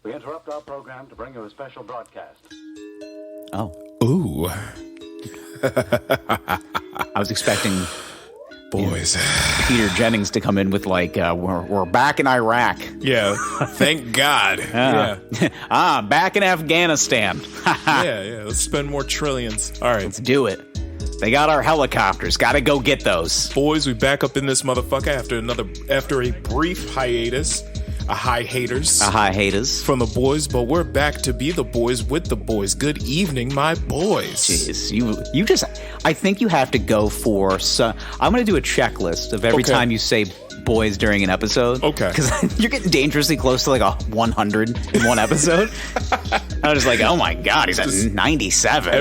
We interrupt our program to bring you a special broadcast. Oh. Ooh. I was expecting Boys. Peter Jennings to come in with like, we're back in Iraq. Yeah. Thank God. Yeah. Back in Afghanistan. Yeah. Let's spend more trillions. All right. Let's do it. They got our helicopters. Got to go get those. Boys, we back up in this motherfucker after a brief hiatus. A high haters from the boys, but we're back to be the boys with the boys. Good evening, my boys. Jeez, you just, I think you have to go for, I'm going to do a checklist of every time you say boys during an episode. Okay. Because you're getting dangerously close to like a 100 in one episode. I was just like, oh my God, he's at 97.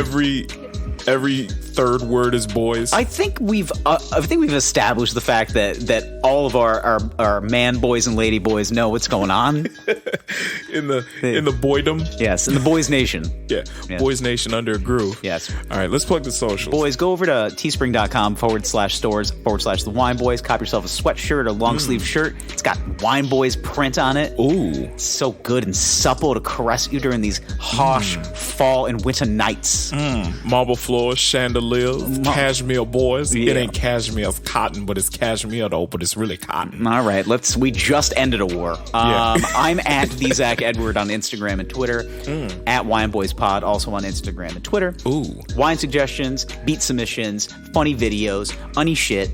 Every third word is boys. I think we've established the fact that all of our man boys and lady boys know what's going on in the boydom. Yes, in the boys nation. Yeah, Boys Nation under a groove. Yes. All right, let's plug the socials. Boys, go over to teespring.com/stores/the Wine Boys. Cop yourself a sweatshirt or long sleeve shirt. It's got Wine Boys print on it. Ooh, it's so good and supple to caress you during these harsh fall and winter nights. Marble floors, chandeliers, cashmere boys. Yeah. It ain't cashmere, it's cotton, but it's cashmere though, but it's really cotton. All right, we just ended a war. I'm at the Zach Edward on Instagram and Twitter, at Wine Boys Pod, also on Instagram and Twitter. Ooh. Wine suggestions, beat submissions, funny videos, funny shit,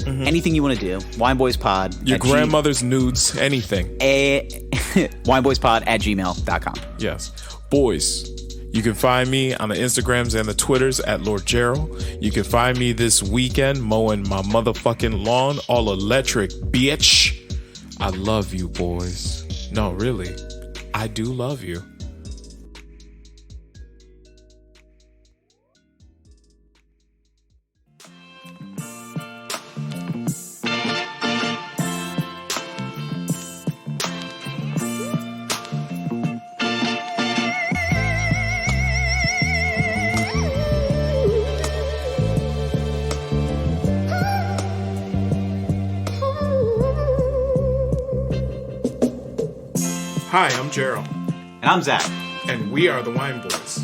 anything you want to do. Wine Boys Pod. Your grandmother's nudes, anything. wineboyspod@gmail.com. Yes. Boys, you can find me on the Instagrams and the Twitters at Lord Gerald. You can find me this weekend mowing my motherfucking lawn, all electric, bitch. I love you, boys. No, really. I do love you. Hi, I'm Gerald. And I'm Zach. And we are the Wine Boys.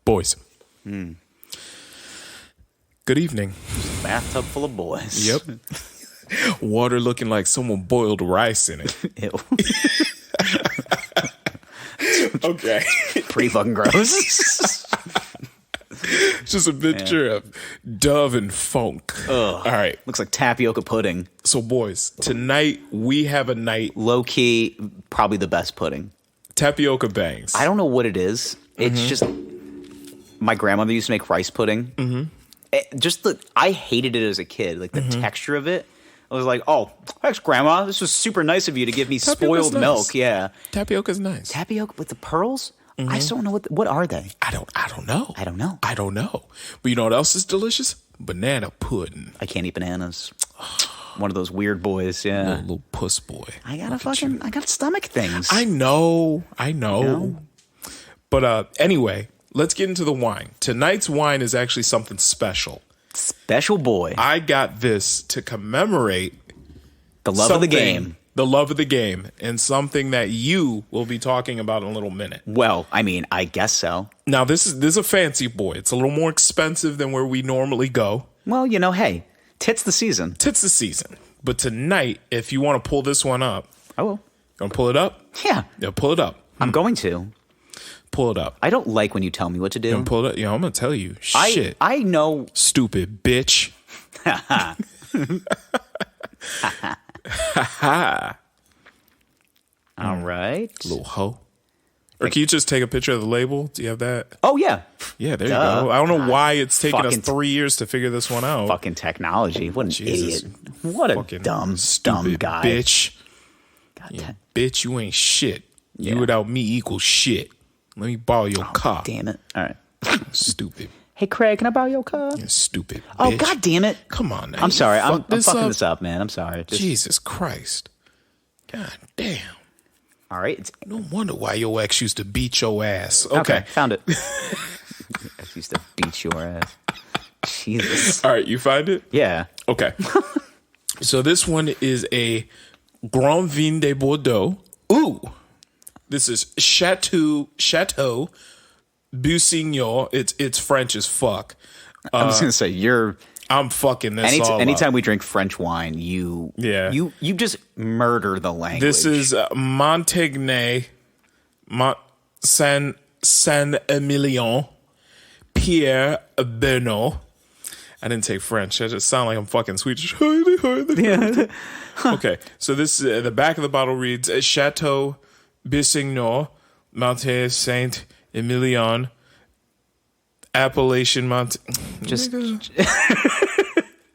Boys. Good evening. Bathtub full of boys. Yep. Water looking like someone boiled rice in it. Ew. Okay. Pretty fucking gross. Just a picture of Dove and Funk. Ugh. All right. Looks like tapioca pudding. So, boys, tonight we have a night. Low-key, probably the best pudding. Tapioca bangs. I don't know what it is. It's just... My grandmother used to make rice pudding. I hated it as a kid. Like, the texture of it. I was like, oh, thanks, Grandma. This was super nice of you to give me spoiled milk. Yeah. Tapioca's nice. Tapioca with the pearls? I just don't know what are they? I don't know. I don't know. I don't know. But you know what else is delicious? Banana pudding. I can't eat bananas. One of those weird boys, yeah. Little puss boy. I got stomach things. I know. But anyway, let's get into the wine. Tonight's wine is actually something special. Special boy. I got this to commemorate the love of the game. The love of the game, and something that you will be talking about in a little minute. Well, I mean, I guess so. Now, this is a fancy boy. It's a little more expensive than where we normally go. Well, you know, hey, tit's the season. Tit's the season. But tonight, if you want to pull this one up. I will. You want to pull it up? Yeah. Yeah, pull it up. I'm going to. Pull it up. I don't like when you tell me what to do. You want to pull it up? Yeah, I'm going to tell you. Shit. I know. Stupid bitch. Ha ha. All right. Little hoe. Or can you just take a picture of the label? Do you have that? Oh, yeah. Yeah, there you go. I don't know why it's taken us 3 years to figure this one out. Fucking technology. What an idiot. What a dumb guy. Bitch. Bitch, you ain't shit. You without me equals shit. Let me borrow your car. Damn it. All right. Stupid. Hey, Craig, can I borrow your car? You stupid bitch. Oh, God damn it. Come on now. I'm sorry. I'm fucking this up, man. I'm sorry. Jesus Christ. God damn. All right. No wonder why your ex used to beat your ass. Okay. Found it. Ex used to beat your ass. Jesus. All right, you find it? Yeah. Okay. So this one is a Grand Vin de Bordeaux Ooh. This is Chateau Bourgeois. It's French as fuck. I'm just gonna say I'm fucking this all anytime up. we drink French wine, you just murder the language. This is Montagne, Saint-Emilion, Pierre Bernot. I didn't take French. I just sound like I'm fucking Swedish. Yeah. Okay, so this the back of the bottle reads Chateau Bourgeois, Montagne Saint-Emilion, Appellation Just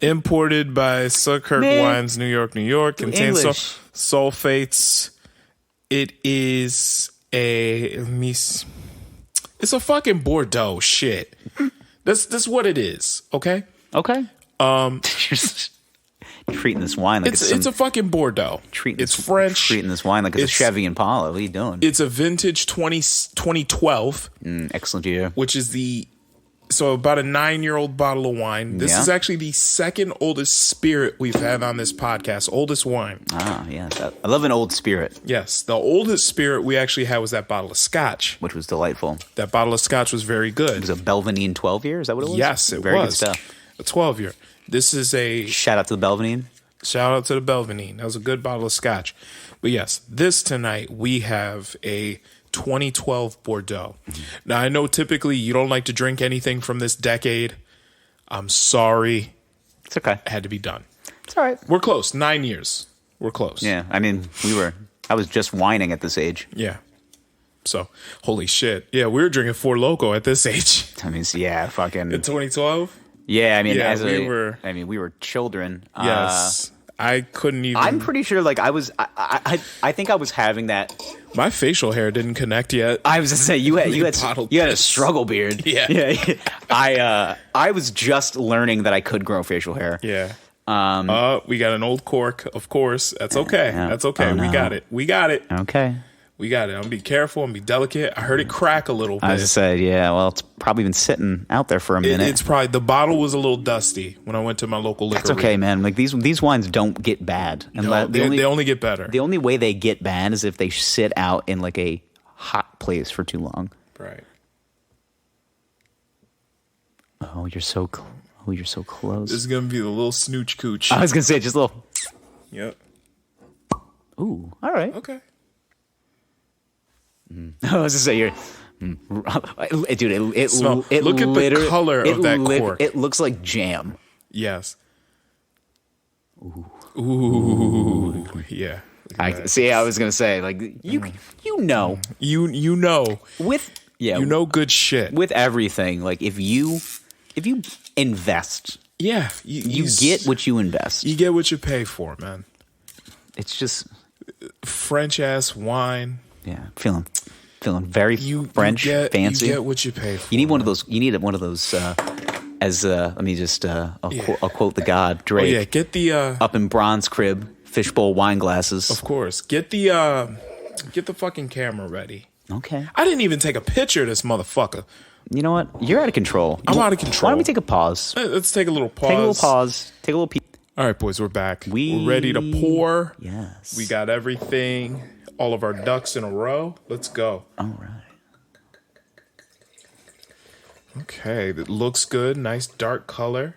imported by Sunkirk Man. Wines, New York, New York. Contains English. sulfates. It is it's a fucking Bordeaux shit. That's what it is. Okay. okay. Treating this wine like It's a fucking Bordeaux. It's French. Treating this wine like it's a Chevy Impala. What are you doing? It's a vintage 2012, Excellent year. which is about a 9-year-old bottle of wine. This Yeah. is actually the second oldest spirit we've had on this podcast. Oldest wine. Ah, yeah. I love an old spirit, Yes, the oldest spirit we actually had was that bottle of scotch. which was delightful. That bottle of scotch was very good. It was a Belvanine 12 year. Is that what it was? Yes, it Very was. good stuff. A 12-year. This is a Shout out to the Belvanine. shout out to the Belvanine. That was a good bottle of scotch. But yes, this tonight we have a 2012 Bordeaux. Now, I know typically you don't like to drink anything from this decade. I'm sorry. It's okay. It had to be done. It's all right. We're close. 9 years. We're close. Yeah, I mean, I was just whining at this age. Yeah. So, holy shit. Yeah, we were drinking Four Loko at this age. I mean, yeah, fucking. In 2012? Yeah, I mean, Yeah, we were children. Yes. I couldn't even. I'm pretty sure, like, I think I was having that. My facial hair didn't connect yet. I was gonna say you had Bottled a piss. struggle beard. Yeah. I was just learning that I could grow facial hair. Yeah. We got an old cork, of course. That's okay. Yeah. That's okay. Oh, no. We got it. Okay. I'm gonna be careful and be delicate. I heard it crack a little bit. I was gonna say, yeah. Well, it's probably been sitting out there for a minute. It's probably the bottle was a little dusty when I went to my local liquor. That's okay, man. Like these wines don't get bad. No, they only get better. The only way they get bad is if they sit out in like a hot place for too long. Right. Oh, you're so close. This is gonna be the little snooch cooch. I was gonna say just a little. Yep. Ooh, all right. Okay. I was gonna say you're. Dude, it Smell. Look at the color of that cork. It looks like jam. Yes. Ooh. Yeah. Look at I that. see. I was gonna say like you know You know. with You know good shit. with everything, like if you invest, Yeah. you get what you invest. You get what you pay for, man. It's just French ass wine. yeah, feeling very French, fancy. You get what you pay for. You need one of those. You need one of those. Let me just. I'll quote the god Drake. Oh yeah, get the Up in bronze crib, fishbowl wine glasses. of course. Get the fucking camera ready. Okay. I didn't even take a picture of this motherfucker. You know what? You're out of control. I'm out of control. Why don't we take a pause? Let's take a little pause. Take a little pause. Take a little peek. All right, boys, we're back. We're We're ready to pour. Yes. We got everything, all of our ducks in a row. Let's go. All right. Okay, that looks good. Nice dark color.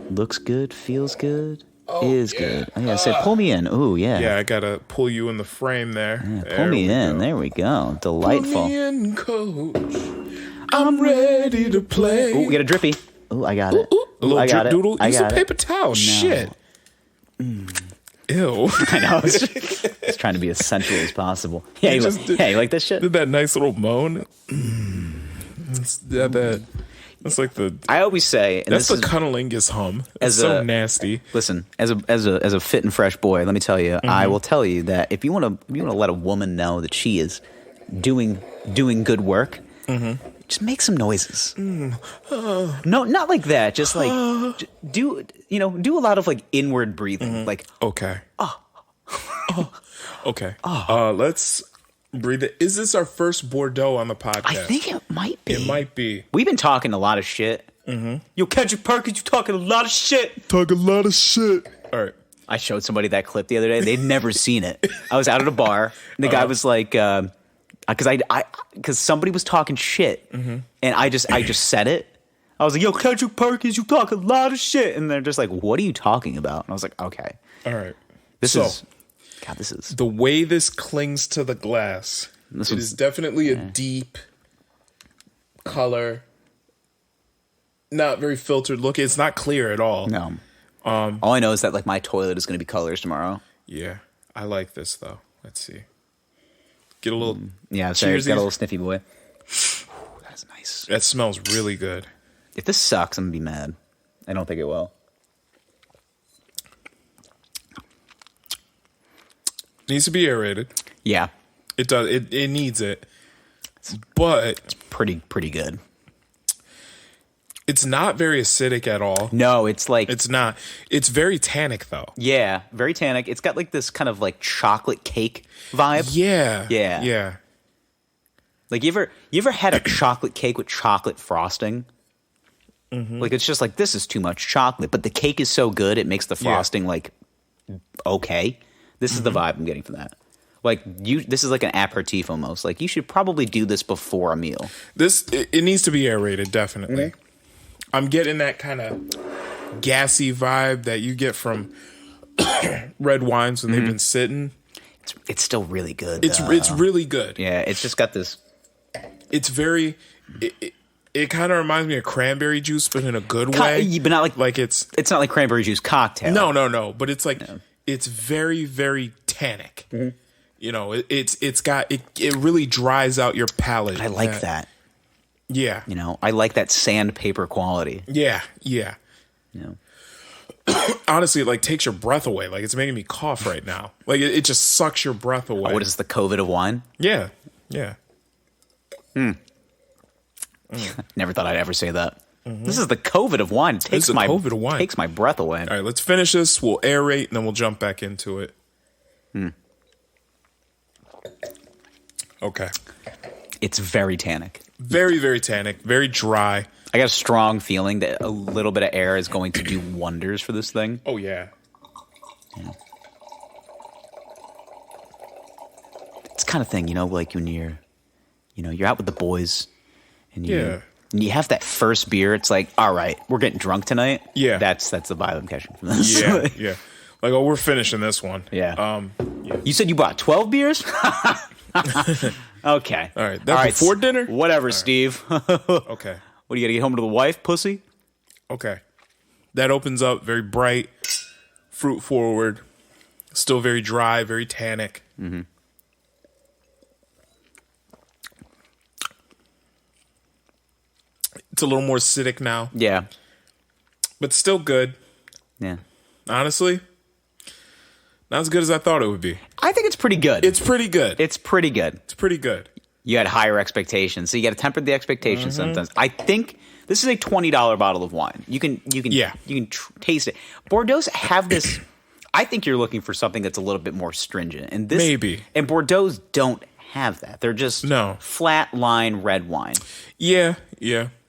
Looks good. Feels good. Is good. Oh, yeah. I said, pull me in. Ooh, yeah. Yeah, I gotta pull you in the frame there. Yeah, pull me in. There we go. Delightful. Pull me in, coach. I'm ready to play. Ooh, we got a drippy. Ooh, I got it. A little I got drip it. doodle. I Use a got it. paper towel. Shit. Ew. I know. I was just trying to be as sensual as possible. Yeah, you like this shit? Did that nice little moan. That's like the. I always say, and That's the this is, cunnilingus hum. as It's so a- nasty. listen, as a fit and fresh boy, let me tell you, I will tell you that if you want to let a woman know that she is doing good work, just make some noises. No, not like that. Just like do a lot of like inward breathing, like Okay. Okay. Let's breathe it. Is this our first Bordeaux on the podcast? I think it might be. It might be. We've been talking a lot of shit. Yo, Kendrick Perkins, you talking a lot of shit. Talk a lot of shit. All right. I showed somebody that clip the other day. They'd never seen it. I was out at a bar, and the guy was like, because somebody was talking shit, and I just said it. I was like, "Yo, Kendrick Perkins, you talk a lot of shit," and they're just like, "What are you talking about?" And I was like, "Okay, All right. this is The way this clings to the glass. It is definitely a deep color, not very filtered look. It's not clear at all. no." All I know is that like my toilet is going to be colors tomorrow. Yeah, I like this though. Let's see. Get a little. Yeah, sorry, it's got a little sniffy boy. That's nice. That smells really good. If this sucks, I'm gonna be mad. I don't think it will. Needs to be aerated. Yeah, It does. It needs it. But pretty good. it's not very acidic at all. No, it's like It's not. It's very tannic though. yeah, very tannic. It's got like this kind of like chocolate cake vibe. Yeah. Yeah. Yeah. Like you ever had a chocolate cake with chocolate frosting? Like it's just like this is too much chocolate, but the cake is so good it makes the frosting like okay. This is the vibe I'm getting from that. Like this is like an aperitif almost. Like you should probably do this before a meal. It needs to be aerated, definitely. I'm getting that kind of gassy vibe that you get from red wines when they've been sitting. It's still really good. It's really good. Yeah, it's just got this. It's very. It kind of reminds me of cranberry juice, but in a good way. But not like it's not like cranberry juice cocktail. No. But it's like it's very, very tannic. You know, it really dries out your palate. I like that. Yeah. You know, I like that sandpaper quality. Yeah. You know. Honestly, it like takes your breath away. Like it's making me cough right now. Like it just sucks your breath away. Oh, what is the COVID of wine? Yeah. Never thought I'd ever say that. This is the COVID of wine. It takes COVID of wine. Takes my breath away. All right, let's finish this. We'll aerate, and then we'll jump back into it. Okay. It's very tannic. Very, very tannic. Very dry. I got a strong feeling that a little bit of air is going to do wonders for this thing. Oh, yeah. It's the kind of thing, you know, like when you're out with the boys and you have that first beer. It's like, all right, we're getting drunk tonight. Yeah. That's the vibe I'm catching from this. Yeah. Like, oh, we're finishing this one. Yeah. You said you bought 12 beers? Okay. All right. That's before dinner? Whatever, Steve. Okay. What, you got to get home to the wife, pussy? Okay. That opens up very bright, fruit forward, still very dry, very tannic. It's a little more acidic now. Yeah. But still good. Yeah. Honestly, not as good as I thought it would be. I think it's pretty good. It's pretty good. It's pretty good. It's pretty good. You had higher expectations, so you got to temper the expectations sometimes. I think this is a $20 bottle of wine. You can taste it. Bordeaux have this. I think you're looking for something that's a little bit more stringent, and this Maybe. And Bordeaux don't have that. They're just flat line red wine. Yeah.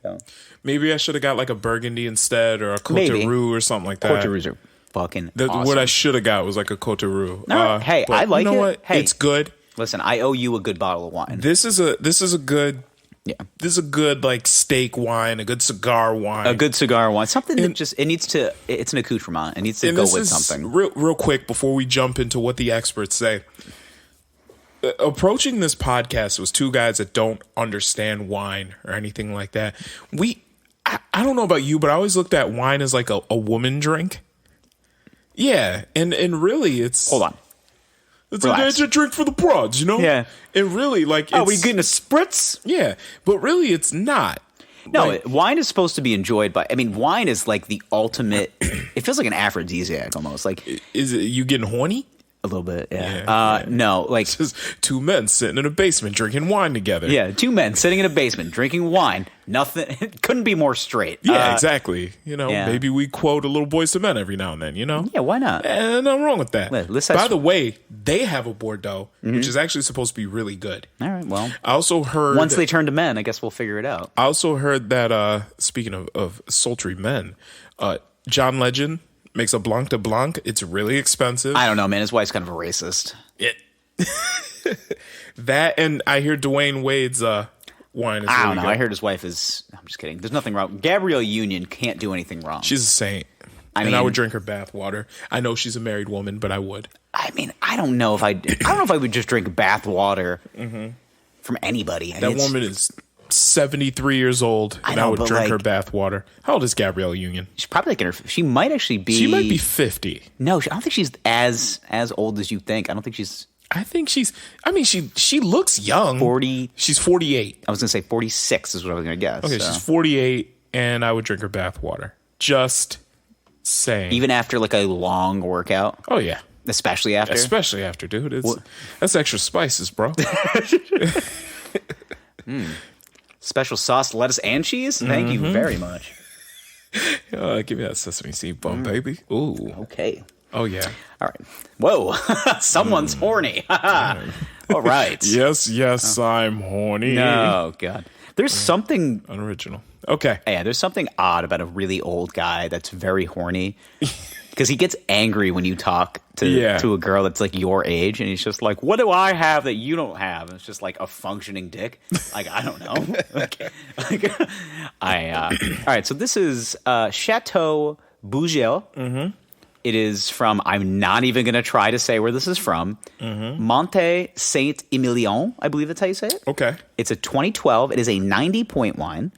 So. Maybe I should have got like a Burgundy instead, or a Coteau or something like that. Coteaux are fucking awesome. What I should have got was like a Coteau. Hey, I like it. You know what? Hey, it's good. Listen, I owe you a good bottle of wine. This is a good. Yeah. This is a good like steak wine, a good cigar wine. A good cigar wine. Something that just it's an accoutrement. It needs to go with something. Real quick before we jump into what the experts say. Approaching this podcast was two guys that don't understand wine or anything like that. I don't know about you, but I always looked at wine as like a woman drink. Yeah, and really it's hold on. It's a drink for the broads, you know? Yeah. And really, like, are we getting a spritz? Yeah, but really, it's not. No, like, wine is supposed to be enjoyed by. I mean, wine is like the ultimate. It feels like an aphrodisiac almost. Like, is it you getting horny? A little bit, yeah. No, like it's just two men sitting in a basement drinking wine together. Yeah, two men sitting in a basement drinking wine. Nothing it couldn't be more straight. Yeah, exactly. You know, maybe we quote a little Boyz II Men every now and then. You know, yeah, why not? And nothing wrong with that. By the way, they have a Bordeaux, which is actually supposed to be really good. All right, well, I also heard once they turn to men, I guess we'll figure it out. I also heard that speaking of sultry men, John Legend makes a Blanc de Blanc. It's really expensive. I don't know, man. His wife's kind of a racist. It that, and I hear Dwayne Wade's wine is I really don't know. good. I heard his wife is. I'm just kidding. There's nothing wrong. Gabrielle Union can't do anything wrong. She's a saint. I would drink her bath water. I know she's a married woman, but I would. I mean, I don't know if I would just drink bath water from anybody. That woman is 73 years old, and I would drink her bath water. How old is Gabrielle Union? She's probably like in her. She might actually be. She might be 50. No, I don't think she's as old as you think. I don't think she's. I think she's. I mean, she looks young. 40. She's 48. I was gonna say 46 is what I was gonna guess. Okay, she's 48, and I would drink her bath water. Just saying. Even after like a long workout. Oh yeah. Especially after, dude. That's extra spices, bro. Special sauce, lettuce, and cheese. Thank you very much. Give me that sesame seed bun, baby. Ooh. Okay. Oh yeah. All right. Whoa. Someone's horny. All right. Yes, I'm horny. Oh God. There's something unoriginal. Okay. Yeah, there's something odd about a really old guy that's very horny. Because he gets angry when you talk to a girl that's like your age, and he's just like, "What do I have that you don't have?" And it's just like a functioning dick. Like, I don't know. All right. So this is Chateau Bourgeois. It is from. I'm not even going to try to say where this is from. Monte Saint Emilion, I believe that's how you say it. Okay. It's a 2012. It is a 90-point wine.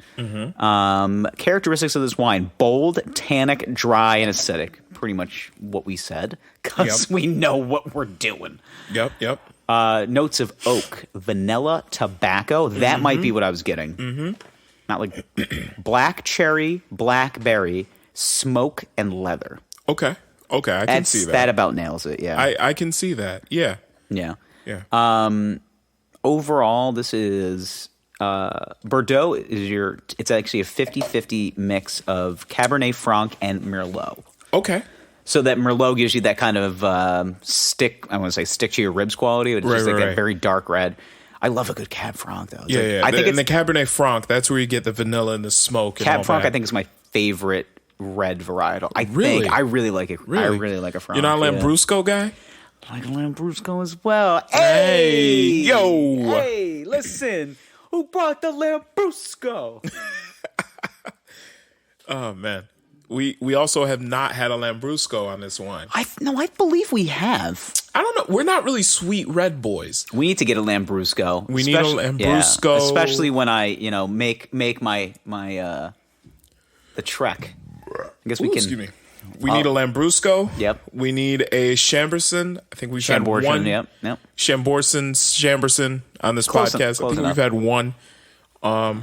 Characteristics of this wine: bold, tannic, dry, and acidic. Pretty much what we said, because we know what we're doing. Yep. Notes of oak, vanilla, tobacco. That might be what I was getting. Not like black cherry, blackberry, smoke, and leather. Okay, I can see that. That about nails it, yeah. I can see that, yeah. Overall, this is... Bordeaux is it's actually a 50-50 mix of Cabernet Franc and Merlot. Okay. So that Merlot gives you that kind of stick to your ribs quality. It's just like that very dark red. I love a good Cab Franc though. I think the Cabernet Franc, that's where you get the vanilla and the smoke. Cab Franc, I think, is my favorite red varietal. I really like it. Really? I really like a Franc. You're not a Lambrusco guy? I like a Lambrusco as well. Hey, listen. Who brought the Lambrusco? Oh man. We also have not had a Lambrusco on this wine. I believe we have. I don't know. We're not really sweet red boys. We need to get a Lambrusco. We need a Lambrusco, especially when I make my the trek. I guess we can. Excuse me. We need a Lambrusco. Yep. We need a Chambourson. I think we've had one. Yep. Chambourson on this podcast. I think we've had one. A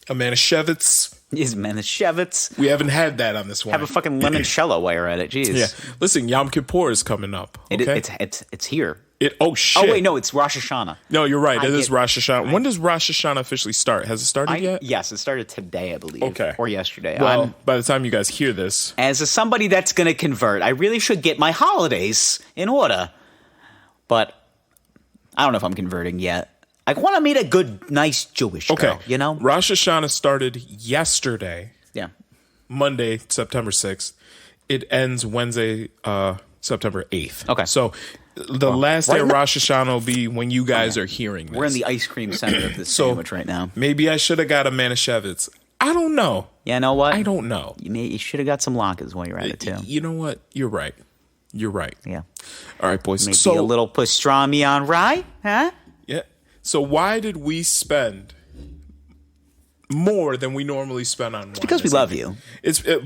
Manischewitz. Yes, Manischewitz. We haven't had that on this one. Have a fucking limoncello while you're at it. Jeez. Yeah. Listen, Yom Kippur is coming up. Okay? It's here. Shit. Oh wait, no, it's Rosh Hashanah. No, you're right. It is Rosh Hashanah. When does Rosh Hashanah officially start? Has it started yet? Yes, it started today, I believe. Okay. Or yesterday. Well, by the time you guys hear this, as somebody that's going to convert, I really should get my holidays in order. But I don't know if I'm converting yet. I want to meet a good, nice Jewish girl, you know? Rosh Hashanah started yesterday. Yeah. Monday, September 6th. It ends Wednesday, September 8th. Okay. So the last day of Rosh Hashanah will be when you guys are hearing this. We're in the ice cream center of this sandwich right now. Maybe I should have got a Manischewitz. I don't know. Yeah, you know what? I don't know. You should have got some latkes while you're at it, too. You know what? You're right. Yeah. All right, boys. Maybe a little pastrami on rye, huh? Yeah. So why did we spend more than we normally spend on wine? It's because we love you.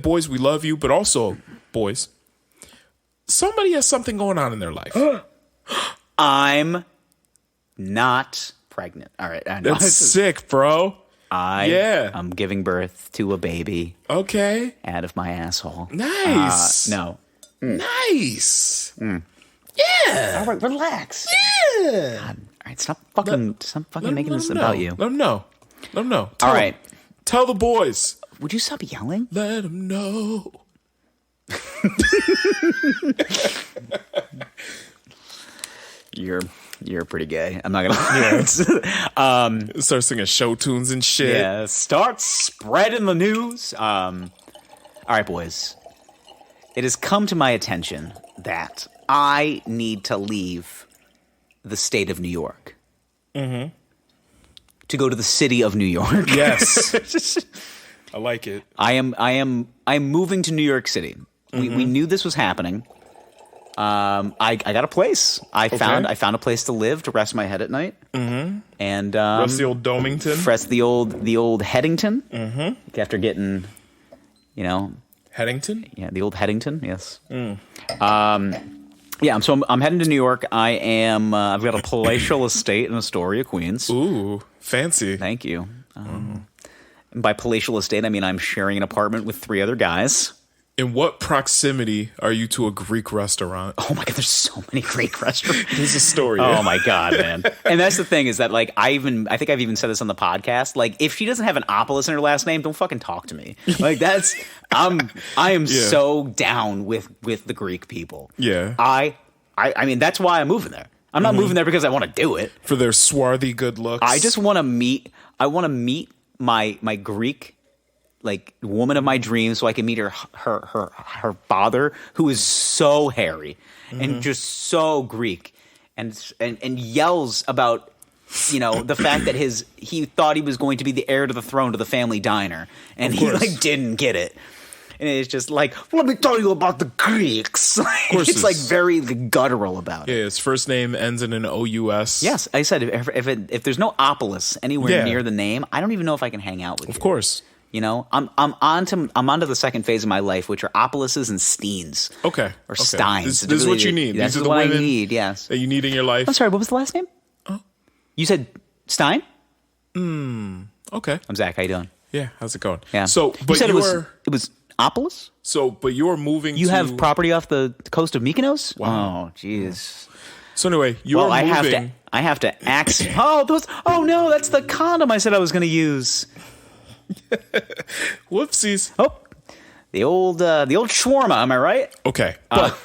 Boys, we love you, but also, boys, somebody has something going on in their life. I'm not pregnant. All right. I know. That's sick, bro. I'm giving birth to a baby. Okay. Out of my asshole. Nice. No. Nice. Yeah. All right, relax. Yeah. God. All right, stop fucking making this about you. Let them know. All right. Tell the boys. Would you stop yelling? Let them know. You're pretty gay. I'm not gonna lie. Start singing show tunes and shit. Yeah. Start spreading the news. All right, boys. it has come to my attention that I need to leave the state of New York to go to the city of New York. Yes. I like it. I'm moving to New York City. We knew this was happening. I got a place. I found a place to live to rest my head at night. And rest the old Domington. Rest the old Headington. After getting, Headington. Yeah, the old Headington. Yes. Yeah. So I'm heading to New York. I've got a palatial estate in Astoria, Queens. Ooh, fancy. Thank you. And by palatial estate, I mean I'm sharing an apartment with 3 other guys. In what proximity are you to a Greek restaurant? Oh my God, there's so many Greek restaurants. There's a story. Oh my God, man. And that's the thing is that like I think I've even said this on the podcast. Like if she doesn't have an Opolis in her last name, don't fucking talk to me. Like that's I am so down with the Greek people. Yeah. I mean that's why I'm moving there. I'm not moving there because I want to do it. For their swarthy good looks. I just want to meet my Greek like woman of my dreams so I can meet her father, who is so hairy and just so Greek and yells about the fact that he thought he was going to be the heir to the throne to the family diner and he like didn't get it. And it's just like, let me tell you about the Greeks. Of course it's like very guttural about it. Yeah, his first name ends in an O-U-S. Yes, I said if there's no Opolis anywhere near the name, I don't even know if I can hang out with you. Of course. I'm onto the second phase of my life, which are Opolises and Steens. Okay. Or Steins. This is what you need. These are the the what women I need, yes. that you need in your life. I'm sorry, what was the last name? Oh. You said Stein? Okay. I'm Zach. How you doing? Yeah, how's it going? Yeah. So, but you said it was Opolis? So, but you're moving You have property off the coast of Mykonos? Wow. Oh, jeez. So anyway, you're moving. I have to ask. Oh no, that's the condom I said I was going to use. Whoopsies. Oh, the old shawarma. Am I right? Okay, but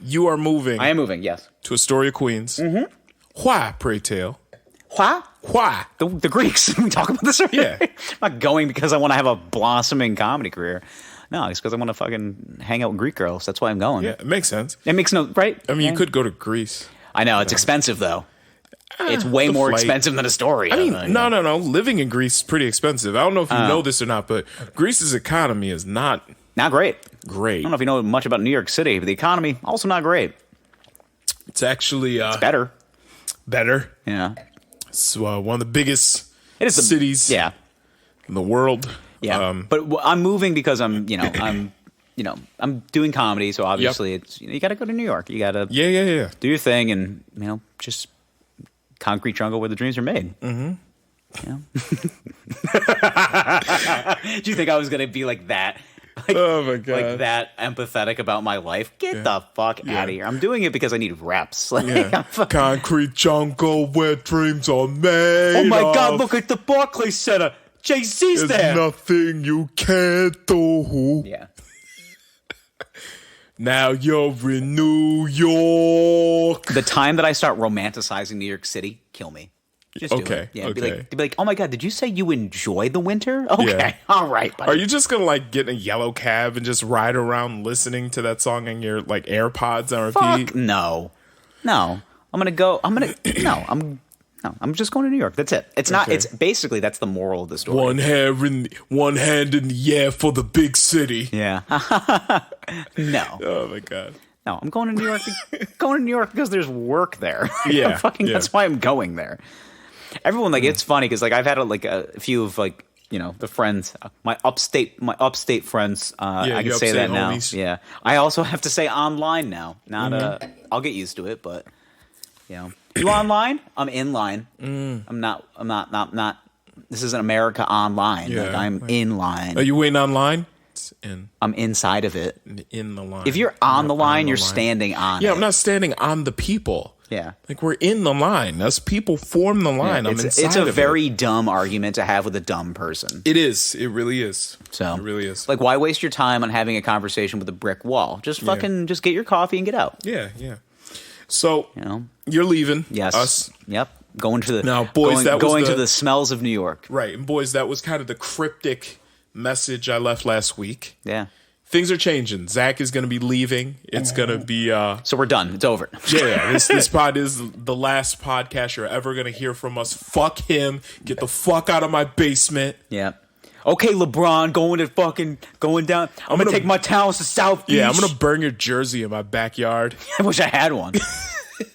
you are moving. I am moving. Yes, to Astoria, Queens. Why, pray tell? Why? The Greeks. We talk about this already. Yeah. I'm not going because I want to have a blossoming comedy career. No, it's because I want to fucking hang out with Greek girls. That's why I'm going. Yeah, it makes sense. It makes right. I mean, you could go to Greece. I know it's expensive though. It's way more expensive than Astoria. I mean, no. Living in Greece is pretty expensive. I don't know if you know this or not, but Greece's economy is not great. Great. I don't know if you know much about New York City, but the economy also not great. It's actually it's better. Better. Yeah. It's one of the biggest cities in the world. Yeah. But I'm moving because I'm doing comedy, so obviously it's you got to go to New York. You got to do your thing and just concrete jungle where the dreams are made. Do you think I was going to be like that? Oh my God. Like that empathetic about my life? Get the fuck out of here. I'm doing it because I need reps. Concrete jungle where dreams are made. Oh my God, look at the Barclays Center. Jay-Z's there. There's nothing you can't do. Yeah. Now you're in New York. The time that I start romanticizing New York City, kill me. Just do it. Yeah, okay. Be like, oh my God, did you say you enjoy the winter? Okay, all right. Buddy. Are you just gonna get in a yellow cab and just ride around listening to that song in your AirPods on repeat? Fuck no. I'm just going to New York. That's it. It's not. It's basically that's the moral of the story. One hand in the air for the big city. Yeah. No. Oh my God. No, I'm going to New York. Going to New York because there's work there. Yeah. That's why I'm going there. Everyone it's funny because I've had a few of the friends, my upstate friends. I can say that now. Homies. Yeah. I also have to say online now. Not I'll get used to it, but you online? I'm in line. I'm not. This isn't America online. Yeah, I'm in line. Are you waiting online? In. I'm inside of it. In the line. If you're on the line, you're standing on it. Yeah, I'm not standing on the people. Yeah. We're in the line. Us people form the line. I'm inside It's a very dumb argument to have with a dumb person. It is. It really is. So, it really is. Why waste your time on having a conversation with a brick wall? Just just get your coffee and get out. Yeah. So, you're leaving. Yes. Us. Yep. Going to the going to the smells of New York. Right. And boys, that was kind of the cryptic message I left last week. Yeah. things are changing. Zach is going to be leaving. It's going to be So we're done. It's over. this pod is the last podcast you're ever going to hear from us. Fuck him. Get the fuck out of my basement. Yeah. Okay, LeBron, going down. I'm gonna take my talents to South Beach. Yeah, I'm gonna burn your jersey in my backyard. I wish I had one.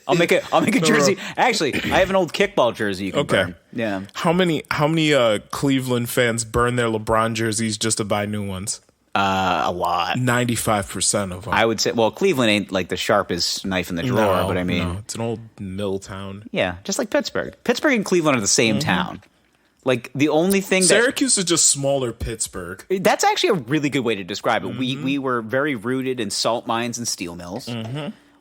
I'll make a jersey. Actually, I have an old kickball jersey you can burn. Yeah. How many Cleveland fans burn their LeBron jerseys just to buy new ones? A lot. 95% of them. I would say. Well, Cleveland ain't like the sharpest knife in the drawer, but I mean, it's an old mill town. Yeah, just like Pittsburgh. Pittsburgh and Cleveland are the same town. Like the only thing Syracuse is just smaller Pittsburgh. That's actually a really good way to describe it. We were very rooted in salt mines and steel mills.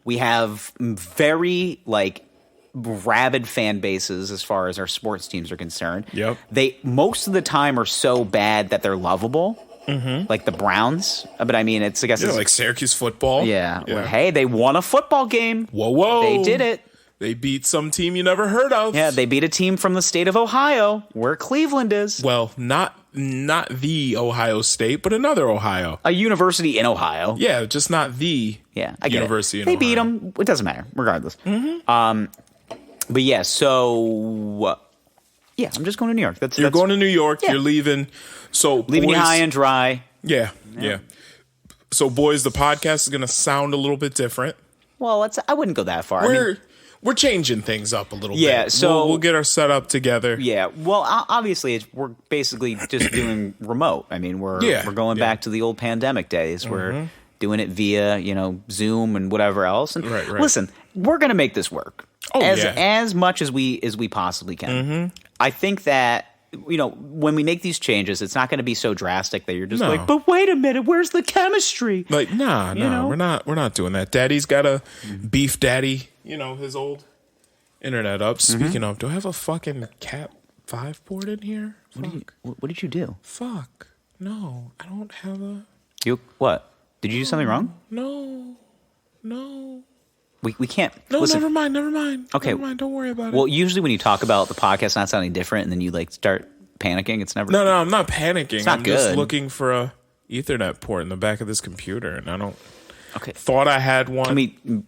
We have very rabid fan bases as far as our sports teams are concerned. Yep. They most of the time are so bad that they're lovable. Like the Browns. But I mean, it's like Syracuse football. Yeah. Well, hey, they won a football game. Whoa. They did it. They beat some team you never heard of. Yeah, they beat a team from the state of Ohio, where Cleveland is. Well, not the Ohio State, but another Ohio. A university in Ohio. Yeah, just not the university in Ohio. They beat them. It doesn't matter, regardless. But yeah, so... yeah, I'm just going to New York. You're going to New York. Yeah. You're leaving. So leaving you high and dry. Yeah. So, boys, the podcast is going to sound a little bit different. Well, I wouldn't go that far. We're changing things up a little bit. Yeah, so we'll get our setup together. Yeah, well, obviously, we're basically just doing remote. I mean, we're going back to the old pandemic days. We're doing it via Zoom and whatever else. And right. Listen, we're going to make this work as much as we possibly can. I think that when we make these changes, it's not going to be so drastic that you're just like, but wait a minute, where's the chemistry? Like, we're not doing that. Daddy's got a beef daddy. His old internet up. Speaking of, do I have a fucking Cat 5 port in here? What did you do? Fuck. No, I don't have a... What? Did you do something wrong? No. We can't... No, listen. never mind. Okay. Never mind, don't worry about it. Well, usually when you talk about the podcast not sounding different and then you start panicking, it's never... No, I'm not panicking. It's not I'm good. Just looking for a Ethernet port in the back of this computer, and I don't... Okay. Thought I had one. I mean...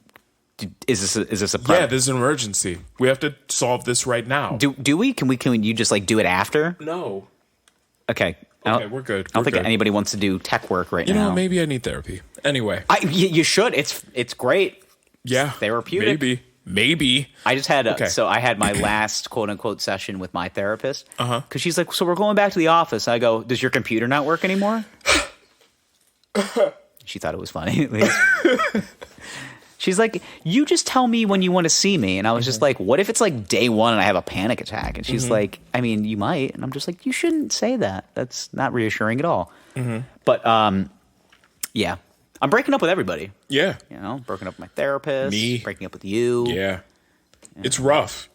Is this a problem? Yeah, this is an emergency. We have to solve this right now. Do we? Can you just do it after? No. Okay. We're good. I don't think anybody wants to do tech work right now. You know, maybe I need therapy. Anyway. You should. It's great. Yeah. It's therapeutic. Maybe. I just had so I had my last quote unquote session with my therapist. Because she's like, so we're going back to the office. I go, does your computer not work anymore? She thought it was funny at least. She's like, you just tell me when you want to see me. And I was just like, what if it's day one and I have a panic attack? And she's like, I mean, you might. And I'm just like, you shouldn't say that. That's not reassuring at all. But, yeah. I'm breaking up with everybody. Yeah. Breaking up with my therapist. Me. Breaking up with you. Yeah. It's rough.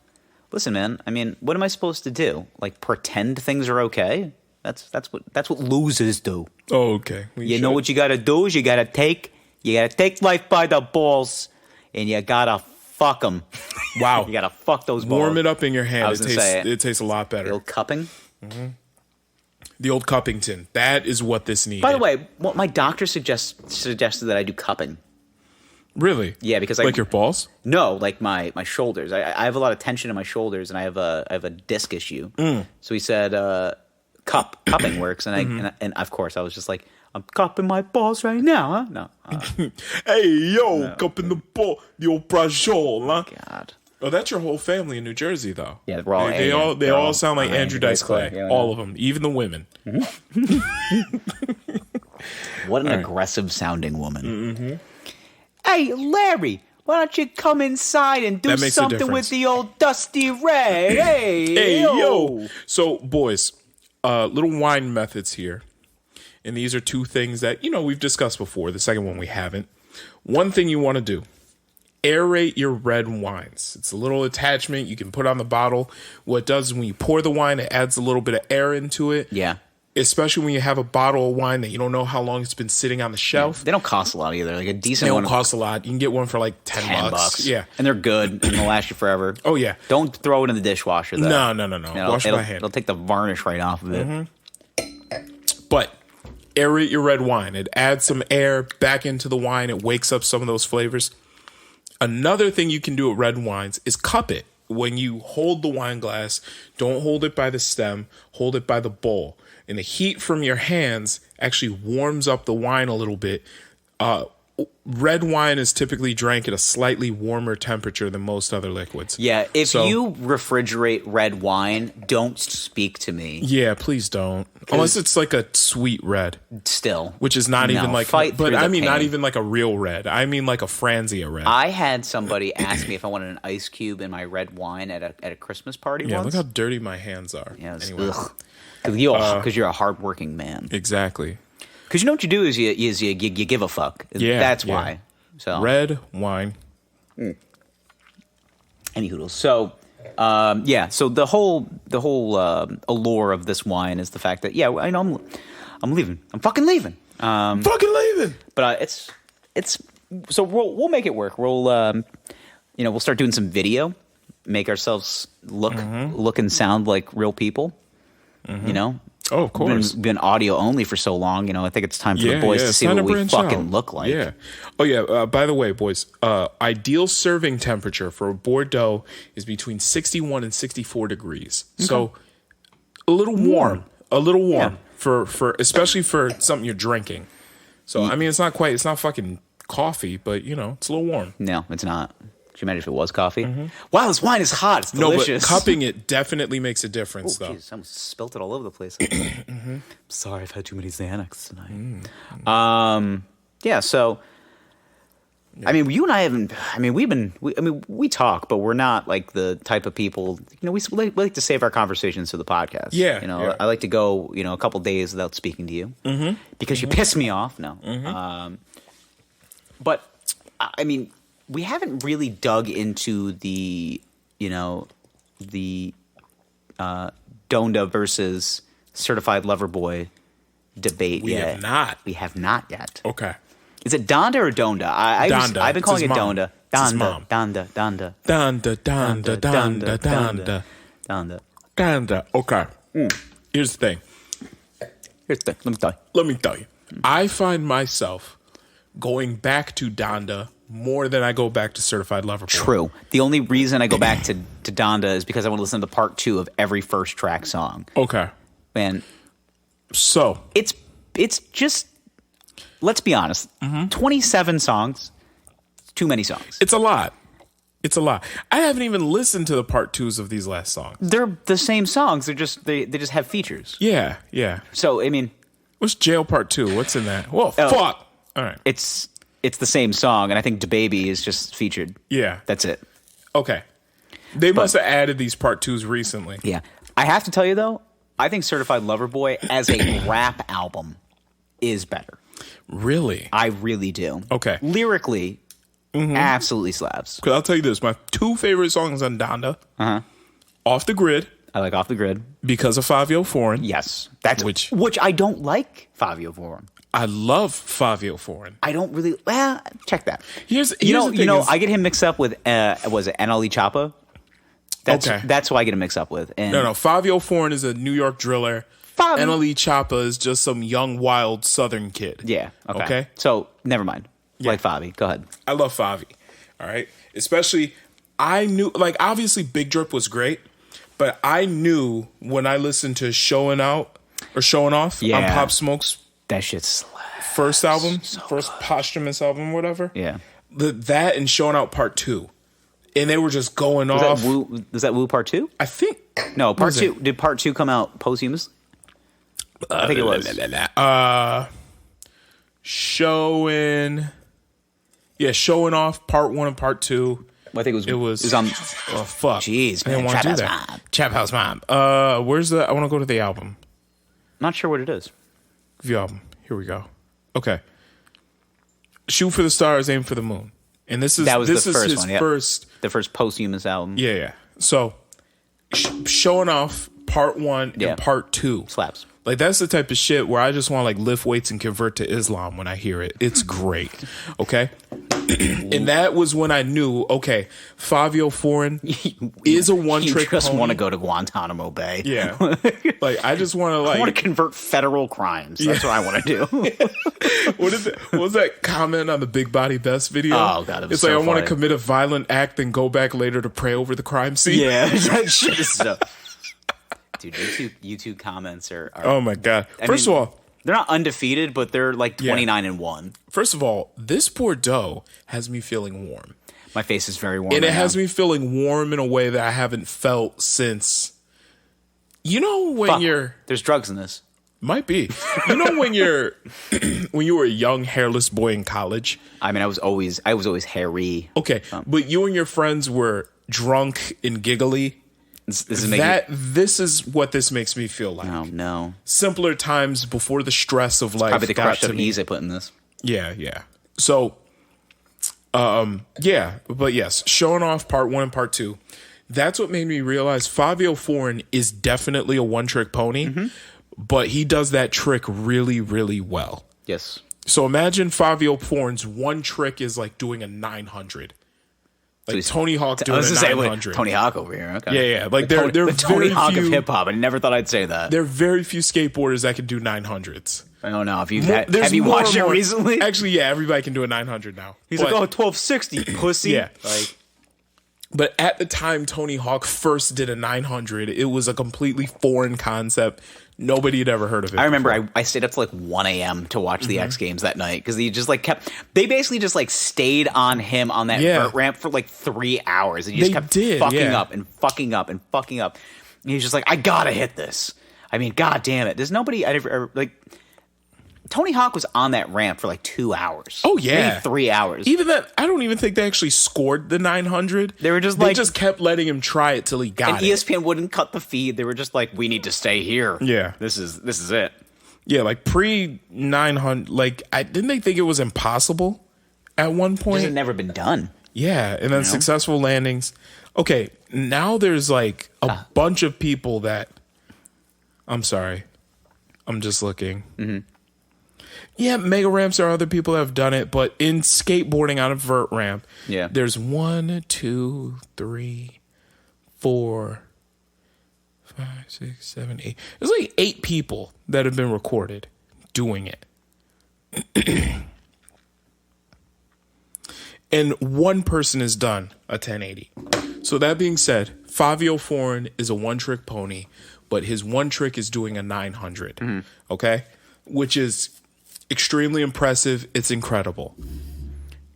Listen, man. I mean, what am I supposed to do? Pretend things are okay? That's what losers do. Oh, okay. You know what you got to do is you got to take life by the balls, and you gotta fuck them. Wow. You gotta fuck those balls. Warm it up in your hand. It tastes a lot better. The old cupping? The old cuppington. That is what this needed. By the way, what my doctor suggested that I do cupping. Really? Yeah, because your balls? No, my shoulders. I have a lot of tension in my shoulders, and I have a disc issue. So he said cupping works, and and of course I was just like, I'm cupping my balls right now, huh? No. Hey, yo, cupping the ball, the old brajol, huh? God. Oh, that's your whole family in New Jersey, though. Yeah, we're all they all sound like Andrew Dice Clay. Yeah, all of them, even the women. What an aggressive sounding woman. Hey, Larry, why don't you come inside and do something with the old Dusty Ray? Hey, yo. So, boys, little wine methods here. And these are two things that, we've discussed before. The second one we haven't. One thing you want to do, aerate your red wines. It's a little attachment you can put on the bottle. What it does is when you pour the wine, it adds a little bit of air into it. Yeah. Especially when you have a bottle of wine that you don't know how long it's been sitting on the shelf. Yeah. They don't cost a lot either. A decent one. one. They don't cost a lot. You can get one for $10 bucks. Yeah. And they're good. And they'll last you forever. Oh, yeah. Don't throw it in the dishwasher, though. No. Wash my hand. It'll take the varnish right off of it. But aerate your red wine. It adds some air back into the wine. It wakes up some of those flavors. Another thing you can do with red wines is cup it. When you hold the wine glass, don't hold it by the stem, hold it by the bowl. And the heat from your hands actually warms up the wine a little bit. Red wine is typically drank at a slightly warmer temperature than most other liquids. Yeah, if you refrigerate red wine, don't speak to me. Yeah, please don't. Unless it's like a sweet red. Still. Which is not even like, but I mean, pain. not even like a real red. I mean like a Franzia red. I had somebody ask me if I wanted an ice cube in my red wine at a Christmas party yeah, once. look how dirty my hands are. Yeah, anyway. Because you're a hardworking man. Exactly. Because you know what you do is you give a fuck. Yeah, that's why. So red wine. Any hoodles. So so the whole allure of this wine is the fact that I know I'm leaving. I'm fucking leaving. Fucking leaving. But it's so we'll make it work. We'll we'll start doing some video, make ourselves look and sound like real people. You know. Oh, of course. Been audio only for so long, I think it's time for the boys to see what we fucking look like. Yeah. Oh, yeah. By the way, boys, ideal serving temperature for Bordeaux is between 61 and 64 degrees. Okay. So a little warm. A little warm for especially for something you're drinking. So, I mean, it's not fucking coffee, but, it's a little warm. No, it's not. Could you imagine if it was coffee? Wow, this wine is hot. It's delicious. No, but cupping it definitely makes a difference, though. Geez, I almost spilt it all over the place. Sorry, I've had too many Xanax tonight. So, I mean, you and I haven't. I mean, we talk, but we're not like the type of people. We like to save our conversations to the podcast. Yeah. I like to go, a couple days without speaking to you because you piss me off. No, but I mean. We haven't really dug into the Donda versus Certified Lover Boy debate yet. We have not yet. Okay. Is it Donda or Donda? I've been calling it Donda. Donda. Donda. Okay. Here's the thing. Let me tell you. I find myself going back to Donda more than I go back to Certified Lover Boy. True. The only reason I go back to Donda is because I want to listen to part 2 of every first track song. Okay. Man. So. It's just, let's be honest, 27 songs, too many songs. It's a lot. I haven't even listened to the part 2s of these last songs. They're the same songs. They just have features. Yeah. So, I mean. What's Jail Part 2? What's in that? Whoa, fuck. All right. It's the same song, and I think DaBaby is just featured. Yeah. That's it. Okay. They must have added these part 2s recently. Yeah. I have to tell you, though, I think Certified Lover Boy as a rap album is better. Really? I really do. Okay. Lyrically, absolutely slaps. Because I'll tell you this. My 2 favorite songs on Donda. Off the Grid. I like Off the Grid. Because of Fabio Foreign. Yes. Which I don't like Fabio Foreign. I love Fabio Foreign. I don't really. Well, check that. Here's the thing I get him mixed up with was it NLE Choppa? Okay. That's who I get him mixed up with. And no. Fabio Foreign is a New York driller. NLE Choppa is just some young, wild Southern kid. Yeah. Okay. So never mind. Yeah. Like Favi. Go ahead. I love Favi. All right. Especially, I knew obviously Big Drip was great, but I knew when I listened to Showing Off on Pop Smoke's. That shit slaps. First album, first posthumous album, whatever. Yeah. That and Showing Out Part 2. And they were just going off. Was that Woo Part 2? I think. No, Part 2. Did Part 2 come out posthumous? I think it was. Showing Off Part 1 and Part 2. Well, I think it was on. Oh, fuck. Jeez, man. I didn't want to do that. Trap House Mob. I want to go to the album. Not sure what it is. The album. Here we go. Okay. Shoot for the Stars, Aim for the Moon. And this is the first posthumous album. Yeah. So Showing Off Part 1 and Part 2 slaps. Like that's the type of shit where I just want to lift weights and convert to Islam when I hear it. It's great. Okay. And that was when I knew, okay, Fabio Foreign is a one-trick You just pony. want to go to Guantanamo Bay. Yeah. Like, I just want to, like... I want to convert federal crimes. That's what I want to do. What was that comment on the Big Body Best video? Oh, God, it was It's like, so I want to funny. commit a violent act and go back later to pray over the crime scene. Yeah, that shit is so... Dude, YouTube comments are Oh, my God. First of all... They're not undefeated, but they're like 29-1. First of all, this Bordeaux has me feeling warm. My face is very warm. And it right has now. me feeling warm in a way that I haven't felt since... You know when Fuck, you're... There's drugs in this. Might be. You know when you're... when you were a young, hairless boy in college? I mean, I was always hairy. Okay, but you and your friends were drunk and giggly. This is making... This is what this makes me feel like. Oh, no. Simpler times before the stress of life. Probably the got crushed to up me. ease I put in this. Yeah. So, yeah, but yes, showing off part 1 and part 2. That's what made me realize Fabio Foreign is definitely a one-trick pony, but he does that trick really, really well. Yes. So imagine Fabio Foreign's one trick is like doing a 900. Like Tony Hawk doing a 900. Tony Hawk over here. Okay. Yeah. Like they're the Tony very Hawk few, of hip hop. I never thought I'd say that. there are very few skateboarders that can do 900s. I don't know. Have you There's have you more watched and it more. recently? Actually, yeah, everybody can do a 900 now. He's But- like, 1260, pussy. Yeah. Like, But at the time Tony Hawk first did a 900, it was a completely foreign concept. Nobody had ever heard of it. I remember I stayed up to like 1 a.m. to watch the X Games that night because he just like they basically just like stayed on him on that vert ramp for like 3 hours and he just They kept did, fucking yeah. up and fucking up and fucking up. And he's just like, I gotta hit this. I mean, god damn it. There's nobody I'd ever like. Tony Hawk was on that ramp for like 2 hours. Oh, yeah. Maybe 3 hours. Even that, I don't even think they actually scored the 900. They just kept letting him try it till he got and it. ESPN wouldn't cut the feed. They were just like, we need to stay here. Yeah. This is it. Yeah, like pre 900, like didn't they think it was impossible at one It point? had never been done. Yeah, and then successful landings. Okay, now there's like a bunch of people that. I'm sorry, I'm just looking. Mm-hmm. Yeah, mega ramps are other people that have done it, but in skateboarding on a vert ramp, there's 1, 2, 3, 4, 5, 6, 7, 8. There's like 8 people that have been recorded doing it. And one person has done a 1080. So that being said, Fabio Foreign is a one-trick pony, but his one trick is doing a 900. Okay? Which is extremely impressive. It's incredible.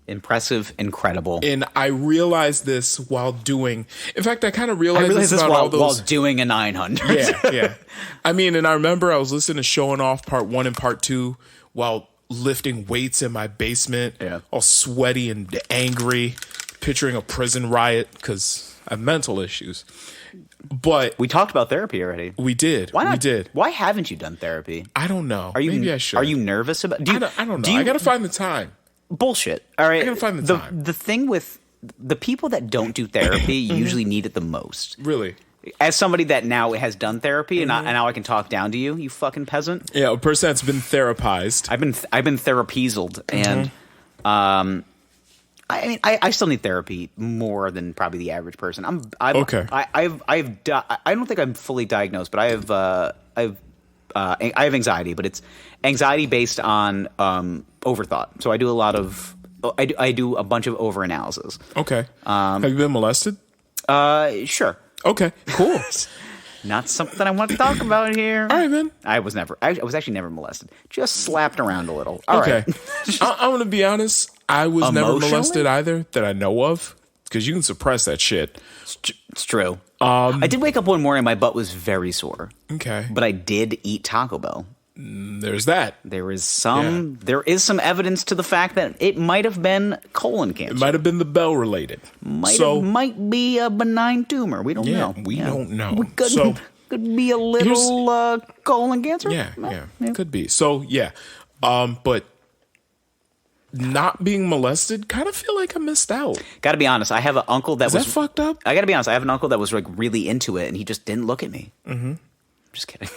Impressive, incredible. And I realized this while doing... In fact, I kind of realized this about while, all those... while doing a 900. Yeah. I mean, and I remember I was listening to Showing Off Part 1 and Part 2 while lifting weights in my basement, all sweaty and angry, picturing a prison riot because I have mental issues. But we talked about therapy already. We did. Why not? We did. Why haven't you done therapy? I don't know. Are you, Maybe I should. Are you nervous about? I don't know. I gotta find the time. Bullshit. All right. I gotta find the time. The thing with the people that don't do therapy usually need it the most. Really. As somebody that now has done therapy and now I can talk down to you, you fucking peasant. Yeah, a person that's been therapized. I've been therapized, and I mean, I still need therapy more than probably the average person. I'm okay. I don't think I'm fully diagnosed, but I have anxiety, but it's anxiety based on overthought. So I do a lot of I do a bunch of overanalysis. Okay. Have you been molested? Sure. Okay. Cool. Not something I want to talk about here. All right, man. I was actually never molested. Just slapped around a little. All okay. right. I'm going to be honest. I was never Emotionally? molested either that I know of because you can suppress that shit. It's true. I did wake up one morning. My butt was very sore. Okay. But I did eat Taco Bell. There's that. There is some evidence to the fact that it might have been colon cancer. It might have been the bell related. Might be a benign tumor. We don't know. We don't know. Could be a little colon cancer. Yeah. Could be. So yeah. But not being molested, kind of feel like I missed out. Got to be honest. I have an uncle that was that fucked up. I got to be honest. I have an uncle that was like really into it, and he just didn't look at me. Mm-hmm. Just kidding.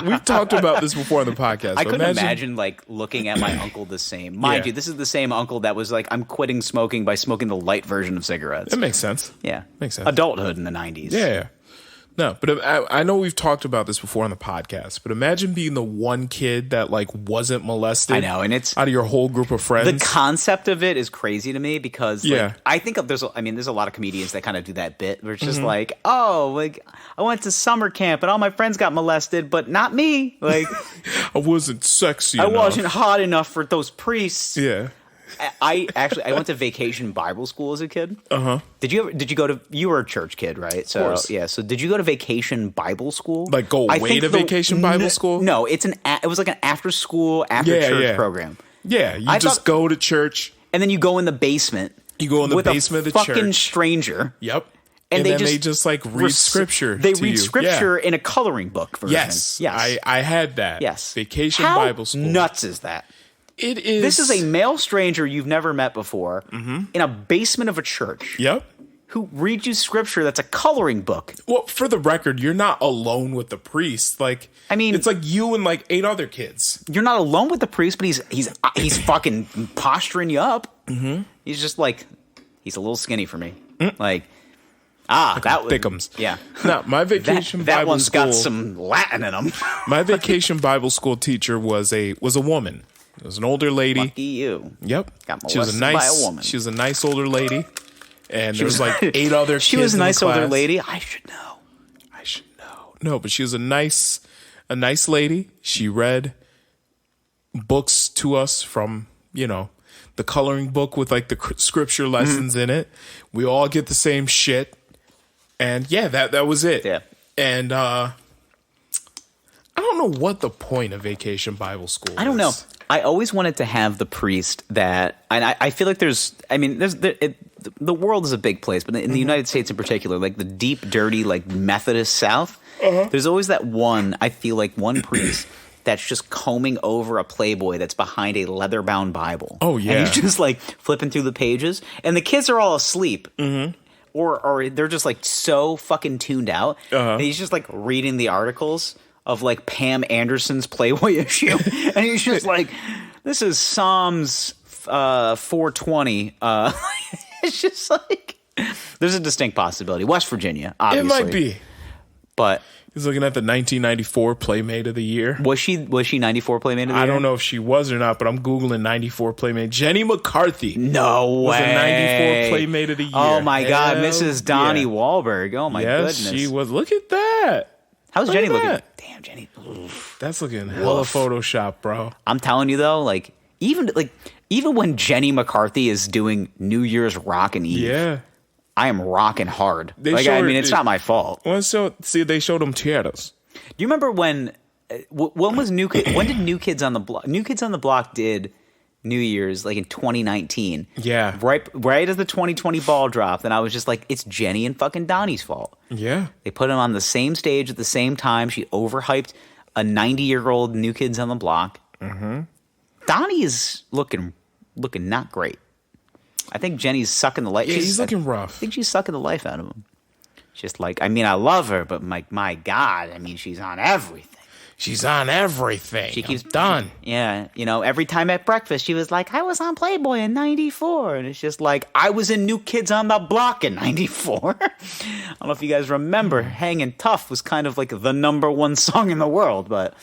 We've talked about this before on the podcast. I couldn't imagine like looking at my uncle the same. Mind you, this is the same uncle that was like, I'm quitting smoking by smoking the light version of cigarettes. It makes sense. Yeah. Makes sense. Adulthood in the 90s. Yeah. No, but I know we've talked about this before on the podcast, but imagine being the one kid that like wasn't molested. I know, and it's out of your whole group of friends. The concept of it is crazy to me because like, I think there's a lot of comedians that kind of do that bit where it's just like, oh, like I went to summer camp and all my friends got molested, but not me. Like I wasn't sexy I enough. wasn't hot enough for those priests. Yeah. I went to vacation Bible school as a kid. Did you go to? You were a church kid, right? So of course. yeah. So did you go to vacation Bible school? Like go away to vacation Bible school? No, it was like an after school church program. Yeah, you just go to church and then you go in the basement. You go in the basement of the church. Fucking stranger. Yep. And then they just like read scripture. They to read you. scripture in a coloring book version. Yes. Yes. I had that. Yes. Vacation How Bible school. nuts is that? It is. This is a male stranger you've never met before in a basement of a church. Yep. Who reads you scripture that's a coloring book. Well, for the record, you're not alone with the priest. Like, I mean, it's like you and like 8 other kids. You're not alone with the priest, but he's fucking posturing you up. He's just like, he's a little skinny for me. Like, that was thickums. Yeah. No, my vacation that Bible one's school, got some Latin in him. My vacation Bible school teacher was a woman. It was an older lady. Lucky you. Yep. Got she was molested by a woman. She was a nice older lady, and there was like 8 other kids. She was a nice in the older class. lady. I should know. No, but she was a nice lady. She read books to us from, the coloring book with like the scripture lessons in it. We all get the same shit. And yeah, that was it. Yeah. And I don't know what the point of vacation Bible school is. I don't know. I always wanted to have the priest that, and I feel like the world is a big place, but in the United States in particular, like the deep, dirty, like Methodist South, there's always that one priest that's just combing over a Playboy that's behind a leather-bound Bible. Oh, yeah. And he's just like flipping through the pages, and the kids are all asleep. Or they're just like so fucking tuned out. And he's just like reading the articles of like Pam Anderson's Playboy issue. And he's just like, this is Psalms 420. It's just like, there's a distinct possibility. West Virginia, obviously. It might be. But he's looking at the 1994 Playmate of the Year. Was she 94 Playmate of the Year? I don't know if she was or not, but I'm Googling 94 Playmate. Jenny McCarthy. No way. Was a 94 Playmate of the Year. Oh my God. Hell Mrs. Donnie yeah. Wahlberg. Oh my goodness. Yes, she was. Look at that. How's Look Jenny at looking? that. Damn, Jenny. That's looking hella Photoshop, bro. I'm telling you though, like even when Jenny McCarthy is doing New Year's Rockin' Eve, Yeah. I am rocking hard. It's not my fault. Well, so see, they showed them tears. Do you remember when was when did New Kids on the Block? New Kids on the Block did New Year's like in 2019. Yeah. Right as the 2020 ball dropped, and I was just like, it's Jenny and fucking Donnie's fault. Yeah. They put them on the same stage at the same time. She overhyped a 90-year-old New Kids on the Block. Donnie is looking not great. I think Jenny's sucking the life. Yeah, he's looking rough. I think she's sucking the life out of him. Just like, I mean, I love her, but my God, I mean, she's on everything. She's on everything. She keeps done. Yeah, every time at breakfast, she was like, I was on Playboy in 94. And it's just like, I was in New Kids on the Block in 94. I don't know if you guys remember, Hangin' Tough was kind of like the #1 song in the world, but...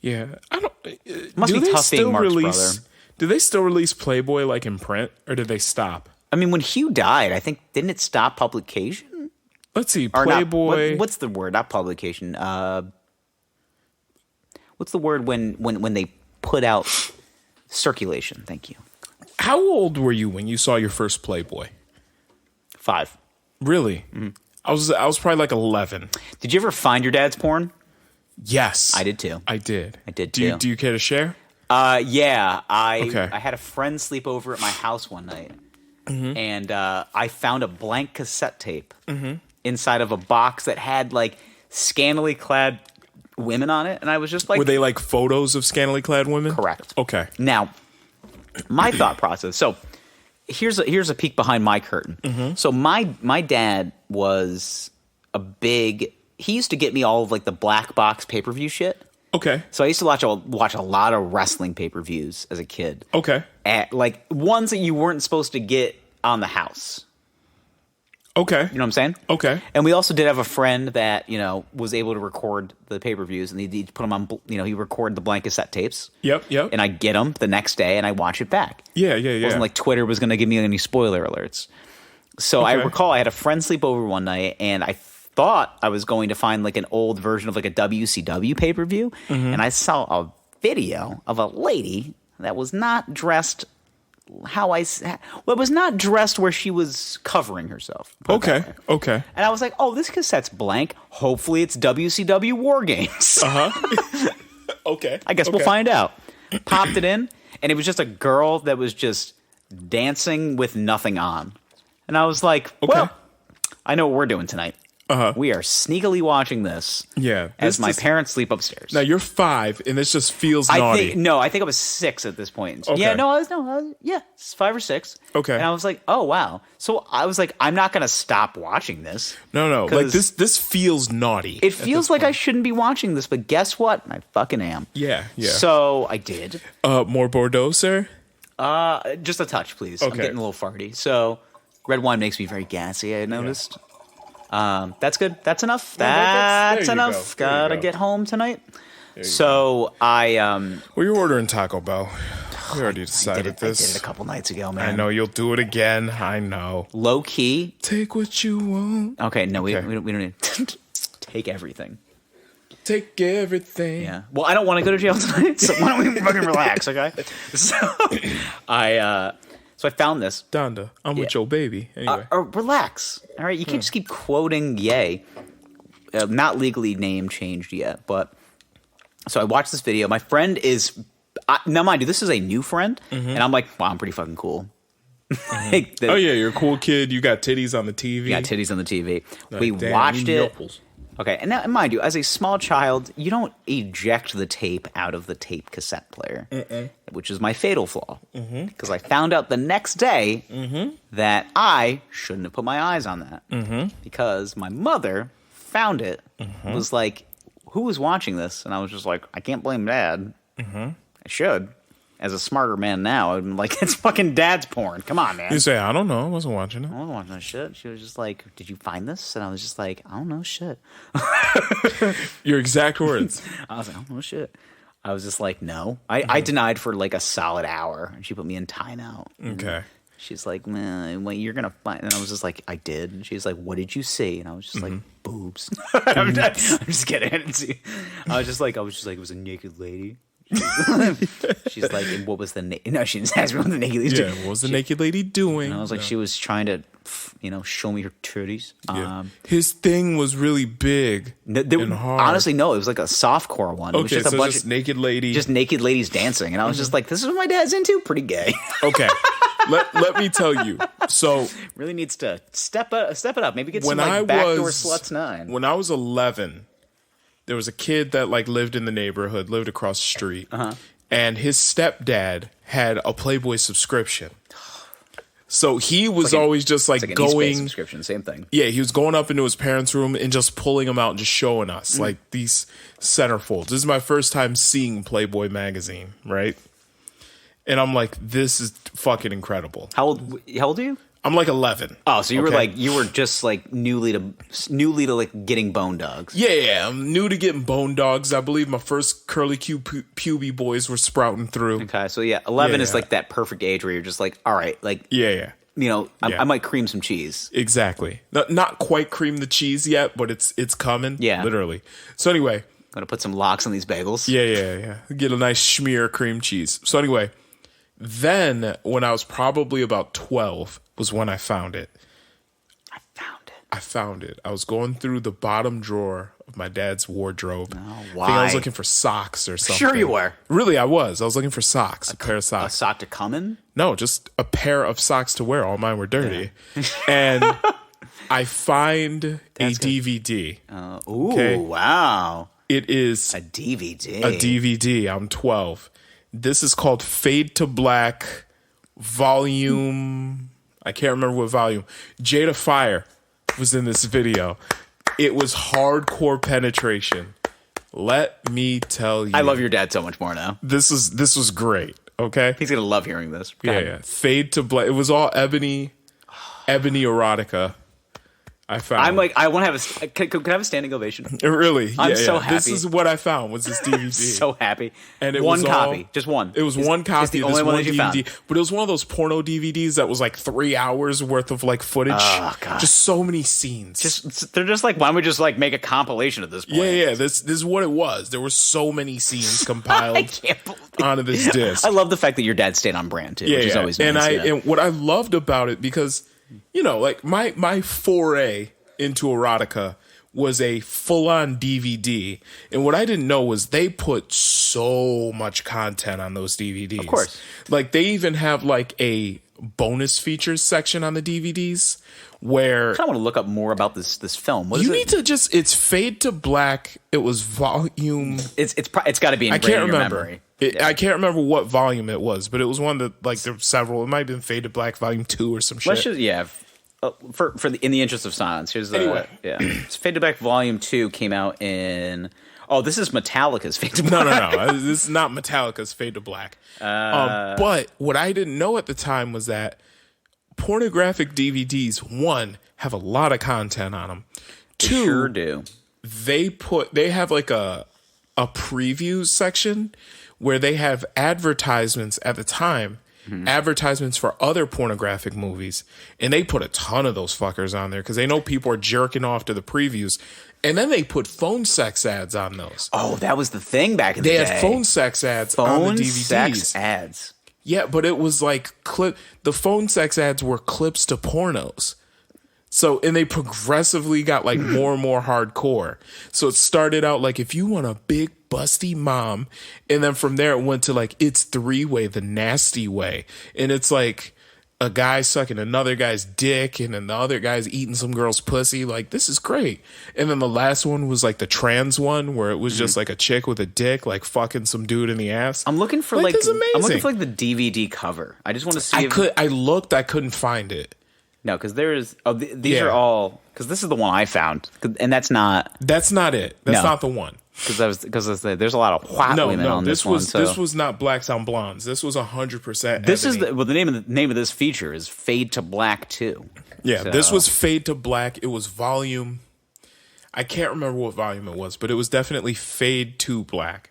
Yeah. I don't... Must be tough being Mark's brother. Do they still release Playboy like in print, or did they stop? I mean, when Hugh died, I think, didn't it stop publication? Let's see, Or Playboy... Not, what's the word? Not publication. What's the word when they put out circulation? Thank you. How old were you when you saw your first Playboy? 5. Really? Mm-hmm. I was probably like 11. Did you ever find your dad's porn? Yes. I did too. I did. too. Do you care to share? Yeah. Okay. I had a friend sleep over at my house one night, and I found a blank cassette tape inside of a box that had like scantily clad women on it, and I was just like, were they like photos of scantily clad women? Correct. Okay. Now, my thought process. So here's a peek behind my curtain. So my dad was a big. he used to get me all of like the black box pay-per-view shit. Okay. So I used to watch a lot of wrestling pay-per-views as a kid. Okay. Like ones that you weren't supposed to get on the house. Okay. You know what I'm saying? Okay. And we also did have a friend that, was able to record the pay-per-views, and he'd put them on, he recorded the blank cassette tapes. Yep. And I get them the next day, and I watch it back. Yeah. It wasn't like Twitter was going to give me any spoiler alerts. So I recall I had a friend sleep over one night, and I thought I was going to find like an old version of like a WCW pay-per-view, and I saw a video of a lady that was not dressed was not dressed where she was covering herself. Okay. And I was like, oh, this cassette's blank. Hopefully it's WCW War Games. Okay. I guess we'll find out. Popped it in, and it was just a girl that was just dancing with nothing on. And I was like, well, I know what we're doing tonight. We are sneakily watching this. Yeah. As my parents sleep upstairs. Now you're 5, and this just feels naughty. I think I was 6 at this point. Okay. Yeah, I was 5 or 6. Okay. And I was like, oh wow. So I was like, I'm not gonna stop watching this. No. Like this feels naughty. It feels like I shouldn't be watching this, but guess what? I fucking am. Yeah. So I did. More Bordeaux, sir? Just a touch, please. Okay. I'm getting a little farty. So red wine makes me very gassy, I noticed. That's good. That's enough. That's enough. Gotta get home tonight. So I Well, you're ordering Taco Bell. We already decided this. I did it a couple nights ago, man. I know you'll do it again. I know. Low key. Take what you want. Okay, no, we don't need to take everything. Take everything. Yeah. Well, I don't want to go to jail tonight, so why don't we fucking relax, okay? So I found this. Donda, I'm with your baby. Anyway. Relax. All right, you can't just keep quoting Ye. Not legally name changed yet, but so I watched this video. My friend is now, mind you, this is a new friend, and I'm like, wow, I'm pretty fucking cool. Oh yeah, you're a cool kid. You got titties on the TV. You got titties on the TV. Like, we damn, watched it. yopples. Okay, and now, mind you, as a small child, you don't eject the tape out of the tape cassette player, which is my fatal flaw. Because I found out the next day that I shouldn't have put my eyes on that. Because my mother found it, was like, who was watching this? And I was just like, I can't blame Dad. I should. As a smarter man now, I'm like, it's fucking Dad's porn. Come on, man. You say, I don't know. I wasn't watching it. I wasn't watching that shit. She was just like, did you find this? And I was just like, I don't know shit. Your exact words. I was like, I don't know shit. I was just like, no. I denied for like a solid hour, and she put me in timeout. Okay. She's like, man, wait, you're gonna find. And I was just like, I did. And she's like, what did you see? And I was just like, boobs. I'm just kidding. I didn't see. I was just like, it was a naked lady. She's like, and what was the no? She didn't ask me what the naked lady. Yeah, what was the naked lady doing? And I was like, she was trying to, show me her titties. Yeah. His thing was really big and hard. Honestly, no, it was like a softcore one. It was just a bunch of naked lady, just naked ladies dancing, and I was just like, this is what my dad's into. Pretty gay. Okay. Let me tell you. So really needs to step it up. Maybe get some like backdoor sluts 9. When I was 11. There was a kid that lived in the neighborhood, lived across the street, and his stepdad had a Playboy subscription. So he was always just like an going East Bay subscription, same thing. Yeah, he was going up into his parents' room and just pulling them out and just showing us like these centerfolds. This is my first time seeing Playboy magazine, right? And I'm like, this is fucking incredible. How old are you? I'm like 11. Oh, so you were just like newly to like getting bone dogs. Yeah, I'm new to getting bone dogs. I believe my first curly puby boys were sprouting through. Okay, so 11 is like that perfect age where you're just like, all right, like I might cream some cheese. Exactly. Not quite cream the cheese yet, but it's coming. Yeah, literally. So anyway, I'm gonna put some locks on these bagels. Yeah. Get a nice smear of cream cheese. So anyway, then when I was probably about 12. Was when I found it. I found it. I was going through the bottom drawer of my dad's wardrobe. Oh, I why? think I was looking for socks or something. Sure you were. Really, I was. I was looking for socks. A pair of socks. A sock to come in? No, just a pair of socks to wear. All mine were dirty. Yeah. And I find a DVD. Wow. It is a DVD. A DVD. I'm 12. This is called Fade to Black Volume... I can't remember what volume. Jada Fire was in this video. It was hardcore penetration. Let me tell you. I love your dad so much more now. This was great. Okay. He's gonna love hearing this. Yeah. Fade to black. It was all ebony erotica. I found. I'm like, I want to have a. Can I have a standing ovation? Really? I'm so happy. This is what I found was this DVD. So happy. And it one was copy, just one. It was one copy. It's the of this only one one that you DVD, found. but it was one of those porno DVDs that was like 3 hours worth of like footage. Oh, God. Just so many scenes. They're just like, why don't we just like make a compilation at this point? Yeah. This is what it was. There were so many scenes compiled I can't believe onto this disc. I love the fact that your dad stayed on brand too, which is always nice. And what I loved about it, because like my foray into erotica was a full-on DVD, and what I didn't know was they put so much content on those DVDs. Of course. Like they even have like a bonus features section on the DVDs where I kind of want to look up more about this film. What is you it? need to just, it's Fade to Black. It was volume. It's got to be I ingrained can't in your remember. memory. I can't remember what volume it was, but it was one that like there were several. It might have been Fade to Black Volume 2 or some shit. Let's just in the interest of silence. Here's Anyway. It's Fade to Black Volume 2 came out in. Oh, this is Metallica's Fade to No. Black. This is not Metallica's Fade to Black. But what I didn't know at the time was that pornographic DVDs, one, have a lot of content on them. Two, They sure do. They have like a preview section where they have advertisements at the time. Advertisements for other pornographic movies, and they put a ton of those fuckers on there because they know people are jerking off to the previews, and then they put phone sex ads on those. Oh, that was the thing back in the day. They had phone sex ads on the DVDs. Sex ads. Yeah, but it was like the phone sex ads were clips to pornos. So, and they progressively got like more and more hardcore. So it started out like, if you want a big busty mom, and then from there it went to like, it's 3-way, the nasty way. And it's like a guy sucking another guy's dick, and then the other guy's eating some girl's pussy. Like, this is great. And then the last one was like the trans one, where it was just like a chick with a dick, like fucking some dude in the ass. I'm looking for this is amazing. I'm looking for like the DVD cover. I just want to see. I looked, I couldn't find it. No, because there is. Oh, these are all. Because this is the one I found, and that's not. That's not it. That's not the one. Because there's a lot of white women on this one. So. This was not Blacks on Blondes. This was 100%. This is the name of this feature is Fade to Black 2. Yeah, so. This was Fade to Black. It was volume. I can't remember what volume it was, but it was definitely Fade to Black.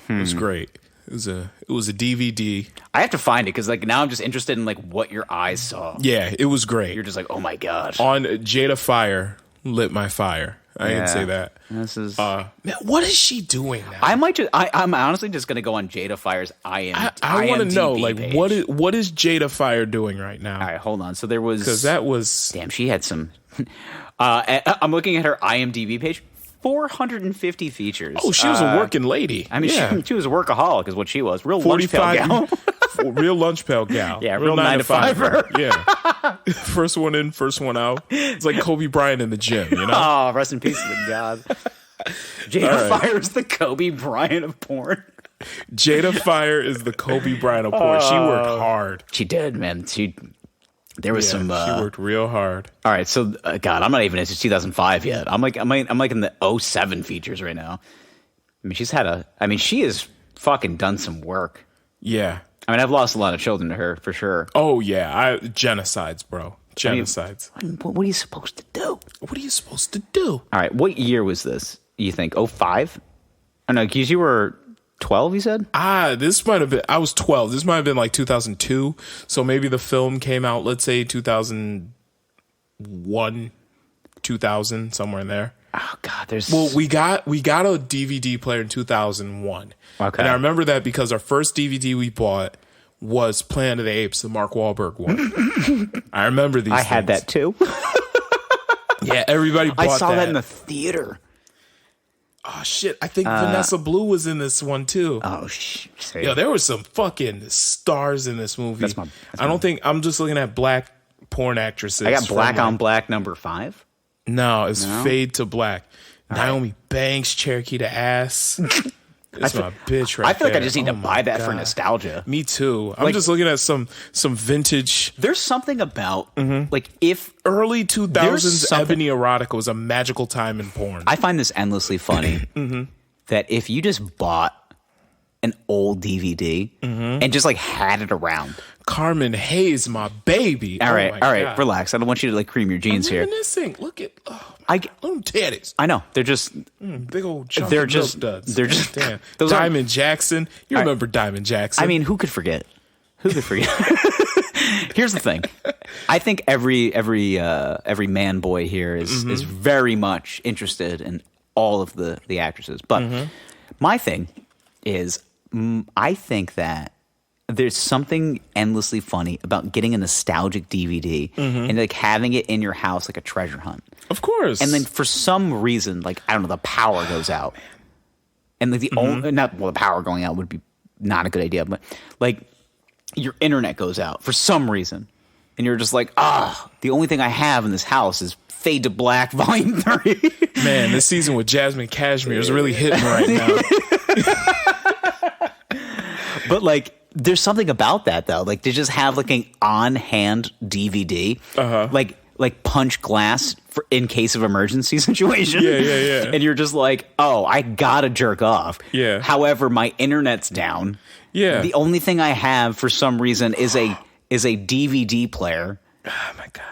It was great. It was a DVD. I have to find it because like now I'm just interested in like what your eyes saw. Yeah, it was great. You're just like, oh my god. On Jada Fire lit my fire. I didn't say that. This is man, what is she doing now? I'm honestly just gonna go on Jada Fire's IMDb. I want to know like page. what is Jada Fire doing right now? All right, hold on. So there was because that was damn. She had some. I'm looking at her IMDb page. 450 features. Oh, she was a working lady. I mean, she was a workaholic, is what she was. Real lunch pail gal. Real lunch pail gal. Yeah, real 9 to 5. Yeah. First one in, first one out. It's like Kobe Bryant in the gym, you know? Oh, rest in peace to the god. Jada Fire is the Kobe Bryant of porn. Jada Fire is the Kobe Bryant of porn. She worked hard. She did, man. There was some. She worked real hard. All right, so God, I'm not even into 2005 yet. I'm like in the 07 features right now. I mean, she has fucking done some work. Yeah. I mean, I've lost a lot of children to her for sure. Oh yeah, genocides, bro. Genocides. I mean, what are you supposed to do? What are you supposed to do? All right, what year was this? You think 05? I know, because you were 12, you said? This might have been, I was 12. This might have been like 2002. So maybe the film came out, let's say 2001, 2000, somewhere in there. Oh God, we got a DVD player in 2001. Okay. And I remember that because our first DVD we bought was Planet of the Apes, the Mark Wahlberg one. I remember these. I had that too. Yeah, everybody bought that. I saw that in the theater. Oh shit! I think Vanessa Blue was in this one too. Oh shit! Yo, there were some fucking stars in this movie. I'm just looking at black porn actresses. I got Black on Black number 5. No, it's Fade to Black. Naomi Banks, Cherokee to Ass. It's my bitch right I feel like I there. just need to buy that for nostalgia. Me too. I'm just looking at some vintage. There's something about like if Early 2000s something- ebony erotica was a magical time in porn. I find this endlessly funny that if you just bought an old DVD and just like had it around. Carmen Hayes, my baby. All right, God. relax. I don't want you to like cream your jeans here. Reminiscing. Look at little titties. I know they're just Big old chunky they're milk just duds. they're just Damn. those aren't- Diamond Jackson. You remember Diamond Jackson? I mean, who could forget? Who could forget? Here's the thing. I think every man boy here is very much interested in all of the actresses. But my thing is, I think that there's something endlessly funny about getting a nostalgic DVD and like having it in your house like a treasure hunt. Of course. And then for some reason, like I don't know, the power goes out, and like the the power going out would be not a good idea, but like your internet goes out for some reason, and you're just like, the only thing I have in this house is Fade to Black Volume 3. Man, this season with Jasmine Cashmere is really hitting right now. But like, there's something about that though. Like to just have like an on-hand DVD, like punch glass for in case of emergency situation. Yeah. And you're just like, oh, I gotta jerk off. Yeah. However, my internet's down. Yeah. The only thing I have for some reason is a DVD player. Oh my God.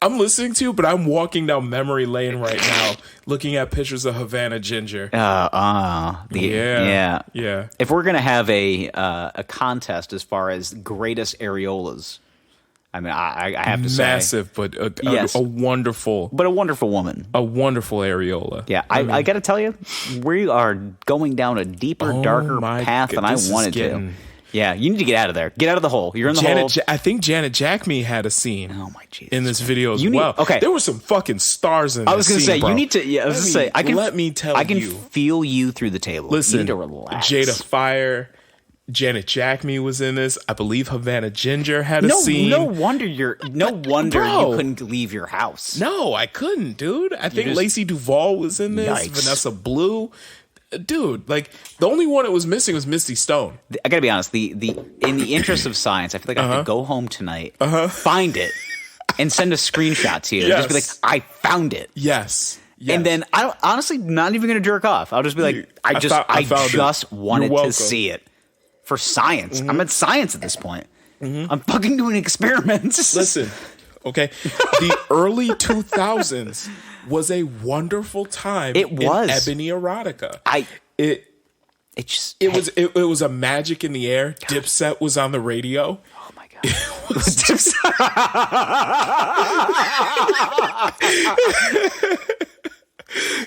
I'm listening to you, but I'm walking down memory lane right now, looking at pictures of Havana Ginger. Yeah. If we're gonna have a contest as far as greatest areolas, I mean, I have to say, Massive, but Yes. a wonderful, but a wonderful woman. a wonderful areola. Yeah, I got to tell you, we are going down a deeper, darker my path than I this is wanted getting- to. Yeah, you need to get out of there. Get out of the hole. You're in the hole. I think Janet Jackme had a scene. Oh my Jesus! In this video as You need- well. okay. There were some fucking stars in. I was going to say you need to. Yeah, I was going to say I can. Let me tell I can you. feel you through the table. Listen, you need to relax. Jada Fire, Janet Jackme was in this. I believe Havana Ginger had a No, scene. no wonder Bro. you couldn't leave your house. No, I couldn't, dude. I think just- Lacey Duvall was in this. Yikes. Vanessa Blue. Dude, like the only one it was missing was Misty Stone. I gotta be honest. The in the interest of science, I feel like I have to go home tonight, find it, and send a screenshot to you. Yes. Just be like, I found it. Yes. And then I honestly not even gonna jerk off. I'll just be like, I found just it. wanted You're welcome. to see it for science. I'm at science at this point. I'm fucking doing experiments. Listen, okay, the early 2000s was a wonderful time. It was. in ebony erotica. It was a magic in the air. Dipset was on the radio. Oh my god.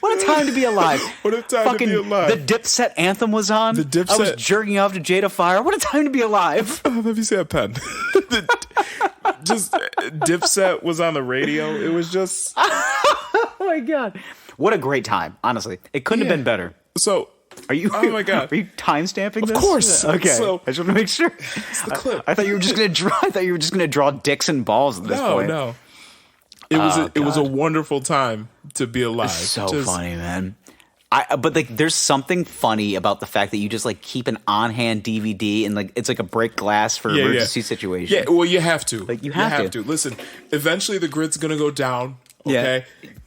What a time to be alive. What a time to be alive. The Dipset anthem was on. The Dipset- I was jerking off to Jada Fire. What a time to be alive. Let me see that pen. Just Dipset was on the radio. It was just Oh my god. What a great time. Honestly. It couldn't have been better. so. Are you? Oh my god! Are you time stamping this? Of course. Okay. So, I just want to make sure. it's the clip. I thought you were just gonna draw. I thought you were just gonna draw dicks and balls at this point. No. It was a wonderful time to be alive. So funny, man. But like, there's something funny about the fact that you just like keep an on-hand DVD and like it's like a break glass for emergency situation. Yeah, well, you have to. Like, you have to. Listen, eventually the grid's gonna go down. Okay,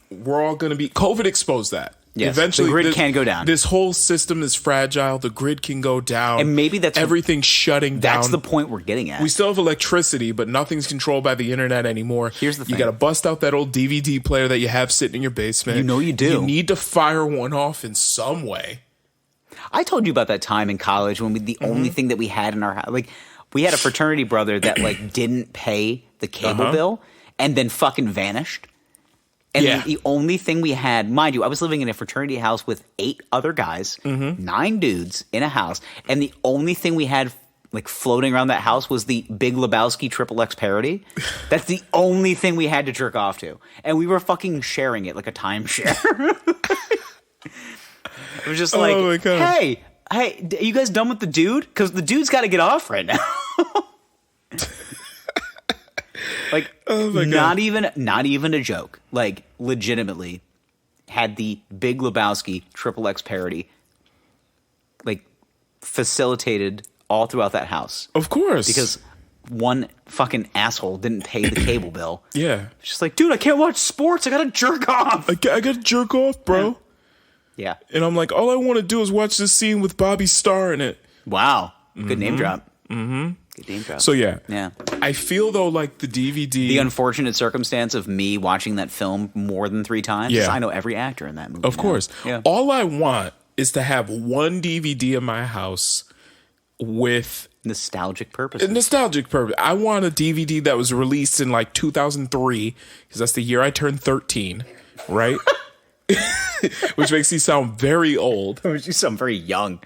we're all gonna be. COVID exposed that. Yes, Eventually, the grid can go down. This whole system is fragile. The grid can go down, And maybe that's everything's shutting down. That's the point we're getting at. We still have electricity, but nothing's controlled by the internet anymore. Here's the thing. You got to bust out that old DVD player that you have sitting in your basement. You know you do. You need to fire one off in some way. I told you about that time in college when the only thing that we had in our house, like we had a fraternity brother that like didn't pay the cable bill and then fucking vanished. And the only thing we had, mind you, I was living in a fraternity house with 8 other guys, 9 dudes in a house, and the only thing we had like floating around that house was the Big Lebowski XXX parody. That's the only thing we had to jerk off to, and we were fucking sharing it like a timeshare. It was just like, Oh my God. hey, are you guys done with the dude? Because the dude's got to get off right now. Like, not even a joke. Like, legitimately, had the Big Lebowski XXX parody like facilitated all throughout that house. Of course. Because one fucking asshole didn't pay the cable bill. Yeah. It's just like, dude, I can't watch sports. I gotta jerk off. I gotta jerk off, bro. Yeah. And I'm like, all I want to do is watch this scene with Bobby Starr in it. Wow. Good name drop. Mm-hmm. Good name drop. So yeah. Yeah. I feel though like the DVD. The unfortunate circumstance of me watching that film more than 3 times. Yeah. I know every actor in that movie. Of course. Yeah. All I want is to have one DVD in my house with Nostalgic purposes. nostalgic purpose. I want a DVD that was released in like 2003 because that's the year I turned 13, right? Which makes me sound very old. You sound very young.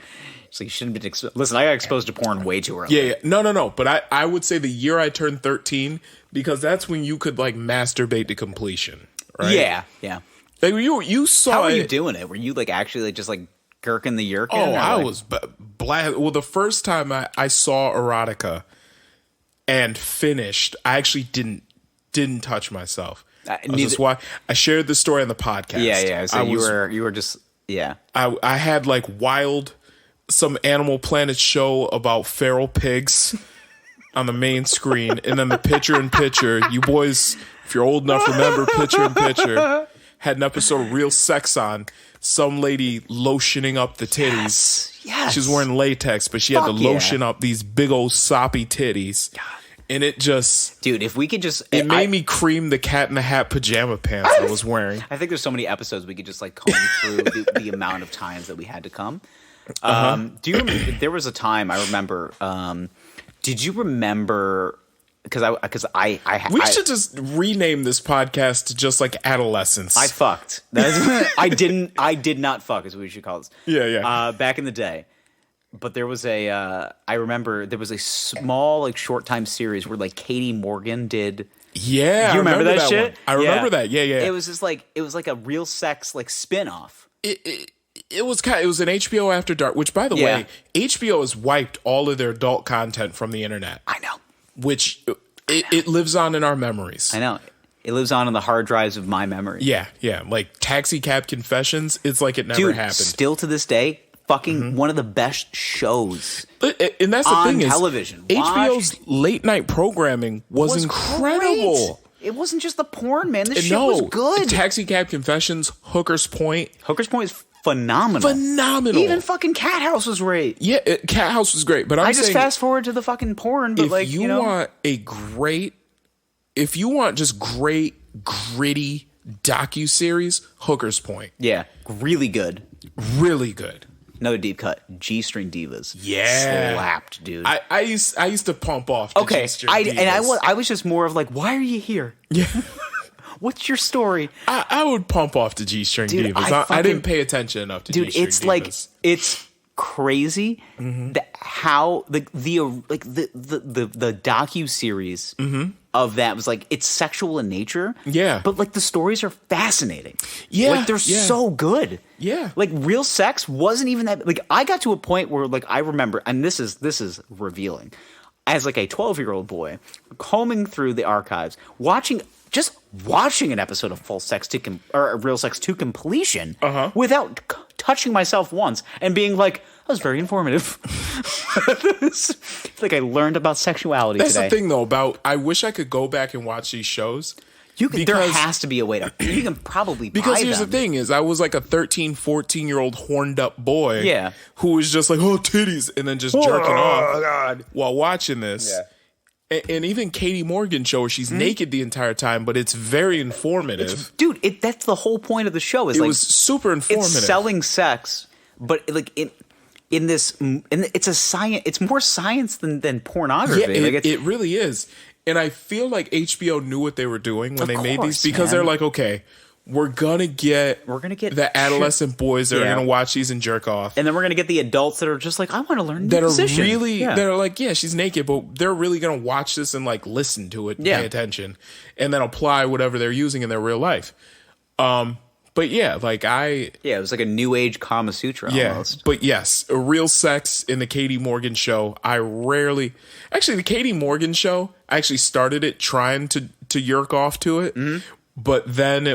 It's like you shouldn't have been listen, I got exposed to porn way too early. Yeah. No. But I would say the year I turned 13 because that's when you could like masturbate to completion, right? Yeah. Yeah. Like you saw How were it. you doing it? Were you like actually like just like gherkin the yerkin? Oh, I like, was blast. Well, the first time I saw erotica and finished, I actually didn't touch myself. I shared the story on the podcast. Yeah. So you were just I had like some Animal Planet show about feral pigs on the main screen, and then the Picture in Picture. You boys, if you're old enough, remember Picture in Picture had an episode of Real Sex on. Some lady lotioning up the titties. Yes. She was wearing latex, but she had to lotion up these big old soppy titties. God. And it just... Dude, if we could just... It made me cream the Cat in the Hat pajama pants I was wearing. I think there's so many episodes we could just like comb through the amount of times that we had to come. Do you remember... There was a time I remember... did you remember... Because we should just rename this podcast to just like adolescence. I fucked. I did not fuck is what we should call this. Yeah. Back in the day. But there was I remember there was a small like short time series where like Katie Morgan did. Yeah. You remember that shit? One. I remember that. Yeah. It was just like, it was like a Real Sex like spin-off. It was an HBO After Dark, which by the way, HBO has wiped all of their adult content from the internet. I know. Which it lives on in our memories. I know. It lives on in the hard drives of my memory. Yeah. Like Taxi Cab Confessions, it's like it never happened. Still to this day, fucking one of the best shows. And that's the on thing television. HBO's late night programming was incredible. Great. It wasn't just the porn, man. This shit was good. Taxi Cab Confessions, Hooker's Point. Hooker's Point is phenomenal. Even fucking Cat House was great. Yeah, Cat House was great. But I just fast forward to the fucking porn. But if you want just great, gritty docuseries, Hooker's Point. Yeah, really good. Really good. Another deep cut. G-string divas. Yeah, slapped, dude. I used to pump off. The G-string divas. And I was just more of like, why are you here? Yeah. What's your story? I would pump off to G-string divas. I didn't pay attention enough to G-string divas. Like it's crazy how the docu-series of that was like, it's sexual in nature. Yeah. But like the stories are fascinating. Yeah. Like they're so good. Yeah. Like Real Sex wasn't even that, like I got to a point where like I remember, and this is revealing, as like a 12-year-old boy combing through the archives, watching an episode of Real Sex to completion without touching myself once and being like, that was very informative. It's like I learned about sexuality That's today. the thing though I wish I could go back and watch these shows. There has to be a way to. You can probably buy because here's them. the thing is I was like a 13, 14-year-old horned up boy who was just like, oh, titties, and then just jerking off while watching this. Yeah. And even Katie Morgan show where she's naked the entire time, but it's very informative. That's the whole point of the show. It was super informative. It's selling sex, but like it's a science. It's more science than pornography. Yeah, it really is. And I feel like HBO knew what they were doing when they made these because they're like, okay, we're gonna get the adolescent boys that are gonna watch these and jerk off, and then we're gonna get the adults that are just like, I want to learn that position. that are like, yeah, she's naked, but they're really gonna watch this and like listen to it, and pay attention, and then apply whatever they're using in their real life. But yeah, like it was like a new age Kama Sutra almost. But yes, a Real Sex in the Katie Morgan show. The Katie Morgan show, I actually started it trying to yerk off to it. but then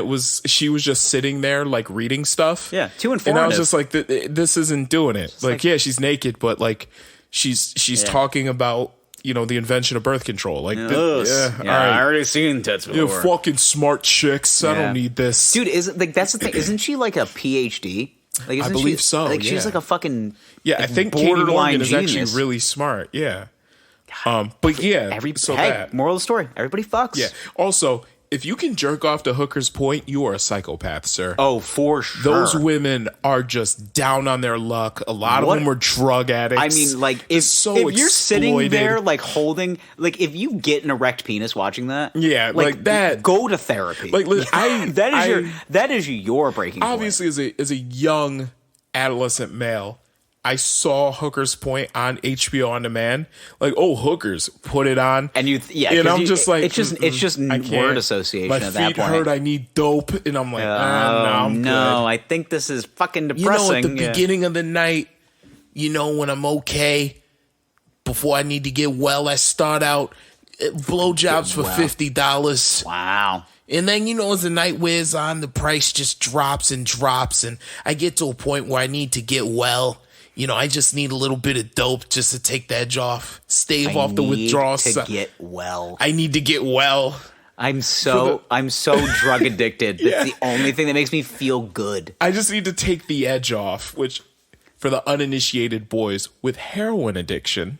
she was just sitting there like reading stuff. Yeah, too informative. And I was just like, this isn't doing it. Like, yeah, she's naked, but like she's talking about, you know, the invention of birth control. Like, all right. I already seen tits before. You fucking smart chicks. I don't need this. Dude, that's the thing. Isn't she like a PhD? Like, I believe so. Like, she's like a fucking I think Katie Morgan is genius. actually really smart. Yeah. But yeah, moral of the story: everybody fucks. Yeah. Also, if you can jerk off to Hooker's point, you are a psychopath, sir. Oh, for sure. Those women are just down on their luck. A lot of them were drug addicts. I mean, like, if you're sitting there, like, holding, like, if you get an erect penis watching that, like that, go to therapy. Like, that is your breaking point. Obviously, as a young adolescent male, I saw Hooker's Point on HBO On Demand. Like, oh, hookers, put it on. And I'm just like, it's just word association at that point. My feet hurt, I need dope. And I'm like, I'm good. I think this is fucking depressing. You know, at the beginning of the night, you know, when I'm okay, before I need to get well, I start out blowjobs for $50. Wow. And then, you know, as the night wears on, the price just drops and drops. And I get to a point where I need to get well. You know, I just need a little bit of dope just to take the edge off, stave off the withdrawal. Get well. I need to get well. I'm so drug addicted. That's the only thing that makes me feel good. I just need to take the edge off, which for the uninitiated boys with heroin addiction,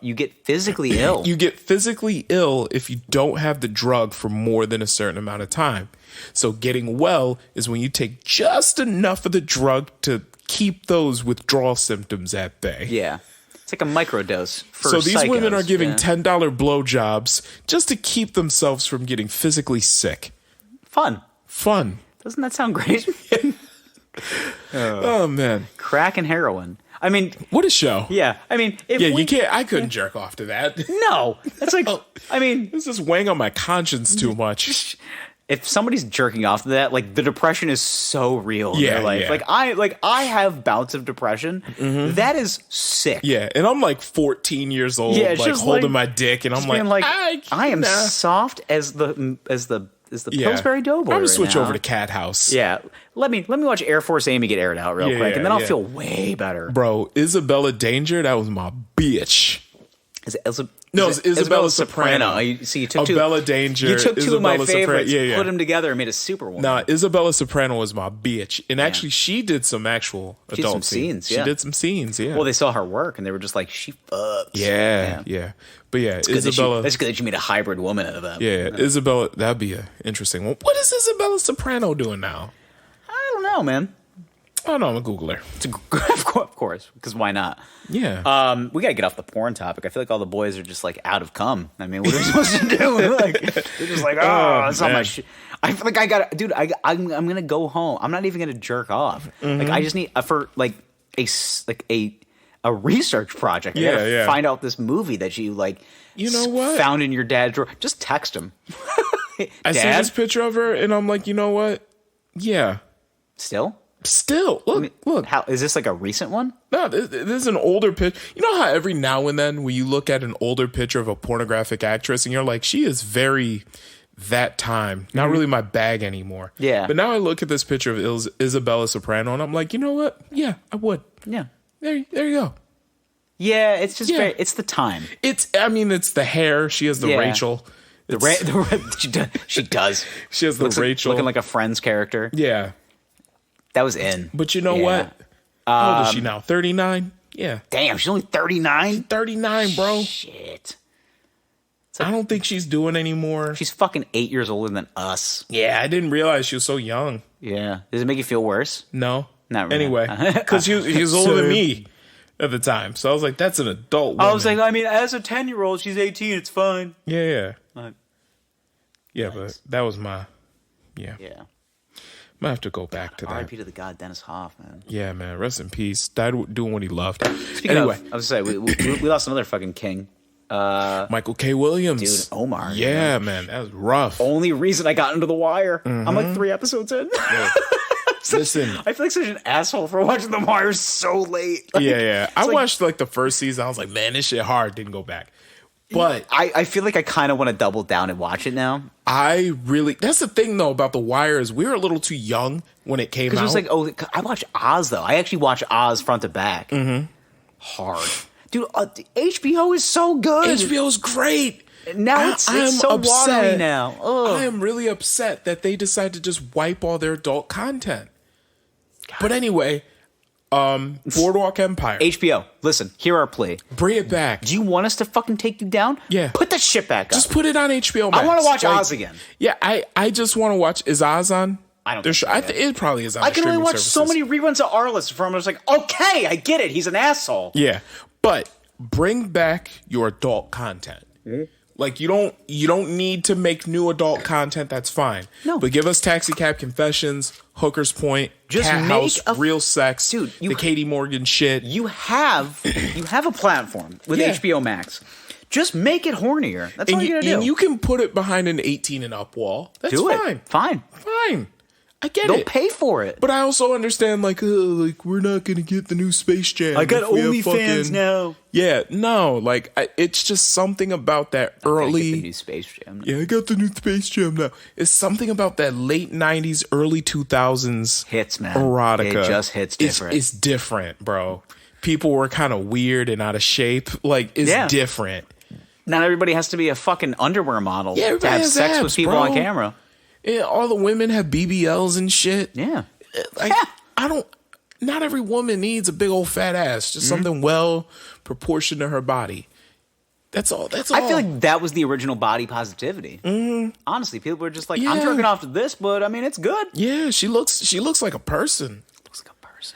you get physically ill. You get physically ill if you don't have the drug for more than a certain amount of time. So getting well is when you take just enough of the drug to keep those withdrawal symptoms at bay. Yeah. It's like a microdose for So these psychos. women are giving $10 blowjobs just to keep themselves from getting physically sick. Fun. Doesn't that sound great? Oh, man. Crack and heroin. I mean, what a show. Yeah. I mean, you can't. I couldn't jerk off to that. No. It's like, I mean, this is weighing on my conscience too much. If somebody's jerking off to that, like, the depression is so real. Yeah, Like I have bouts of depression. Mm-hmm. That is sick. Yeah, and I'm like 14 years old, like holding my dick, and I'm like I am soft as the Pillsbury Doughboy. I'm gonna switch over to Cat House. Yeah, let me watch Air Force Amy get aired out real quick, and then I'll feel way better. Bro, Isabella Danger, that was my bitch. Is it Isabella Soprano. You took Bella Danger. You took two of my favorites, put them together, and made a super one. Nah, Isabella Soprano was my bitch, and actually, she did some actual adult scenes. She did some scenes. Yeah. Well, they saw her work, and they were just like, she fucks. Yeah. But yeah, Isabella. That's good that you made a hybrid woman out of that. Yeah, Isabella. That'd be an interesting one. What is Isabella Soprano doing now? I don't know, man. Oh no, I'm gonna Google her. Of course, because why not? Yeah. We gotta get off the porn topic. I feel like all the boys are just like out of cum. I mean, what are we supposed to do? Like, they're just like, that's not my shit. I feel like I gotta, dude. I'm gonna go home. I'm not even gonna jerk off. Mm-hmm. Like, I just need for like a research project. I gotta find out this movie that you like. You know what? Found in your dad's drawer. Just text him. I see this picture of her, and I'm like, you know what? Yeah. Still, look. How is this, like a recent one? No, this is an older picture. You know how every now and then when you look at an older picture of a pornographic actress and you're like, she is very that time, not really my bag anymore. Yeah. But now I look at this picture of Isabella Soprano and I'm like, you know what? Yeah, I would. Yeah. There you go. Yeah, it's just it's the time. It's the hair. She has the Rachel. She does. She has the Rachel. Looking like a Friends character. Yeah. That was in. But you know what? How old is she now? 39? Yeah. Damn, she's only 39? 39, bro. Shit. I don't think she's doing anymore. She's fucking 8 years older than us. Yeah, I didn't realize she was so young. Yeah. Does it make you feel worse? No. Not really. Anyway, because she was older than me at the time. So I was like, that's an adult woman. I was like, I mean, as a 10-year-old, she's 18. It's fine. Yeah. Yeah, but that was my... Yeah. Might have to go back to that. R.I.P. to the god Dennis Hoff, man. Yeah, man. Rest in peace. Died doing what he loved. Speaking of, I was saying, we lost another fucking king. Michael K. Williams. Dude, Omar. Yeah, man. That was rough. Only reason I got into The Wire. I'm like 3 episodes in. Yeah. Listen. I feel like such an asshole for watching The Wire so late. Like, I watched like the first season. I was like, man, this shit hard. Didn't go back. But I feel like I kind of want to double down and watch it now. that's the thing though about The Wire is we were a little too young when it came out. Because it was like, I watched Oz though. I actually watched Oz front to back. Hard. Dude, HBO is so good. HBO is great. Now it's so watery now. Ugh. I am really upset that they decided to just wipe all their adult content. God. But anyway, Boardwalk Empire. HBO, listen, hear our plea. Bring it back. Do you want us to fucking take you down? Yeah. Put that shit back up. Just put it on HBO Max. I want to watch Oz again. Yeah, I just want to watch. Is Oz on? I don't think it probably is on. I can only watch services. so many reruns of Arliss before I'm just like, okay, I get it. He's an asshole. Yeah, but bring back your adult content. Like you don't need to make new adult content. That's fine. No, but give us Taxi Cab Confessions, Hooker's Point, just Cat House, make Real Sex, dude. The Katie Morgan shit. You have a platform with HBO Max. Just make it hornier. That's all you gotta do. And you can put it behind an 18 and up wall. That's fine. Fine. I get They'll it. pay for it. But I also understand, like we're not gonna get the new Space Jam. I got OnlyFans now. Yeah, no, like it's just something about that early. The new Space Jam. Yeah, I got the new Space Jam now. It's something about that late '90s, early 2000s hits, man. Erotica. It just hits different. It's different, bro. People were kind of weird and out of shape. Like it's different. Not everybody has to be a fucking underwear model to have sex abs, with people bro. on camera. Yeah, all the women have BBLs and shit. Yeah. Like, not every woman needs a big old fat ass. Just something well proportioned to her body. That's all. I feel like that was the original body positivity. Honestly, people were just like, I'm jerking off to this, but I mean, it's good. Yeah, she looks like a person.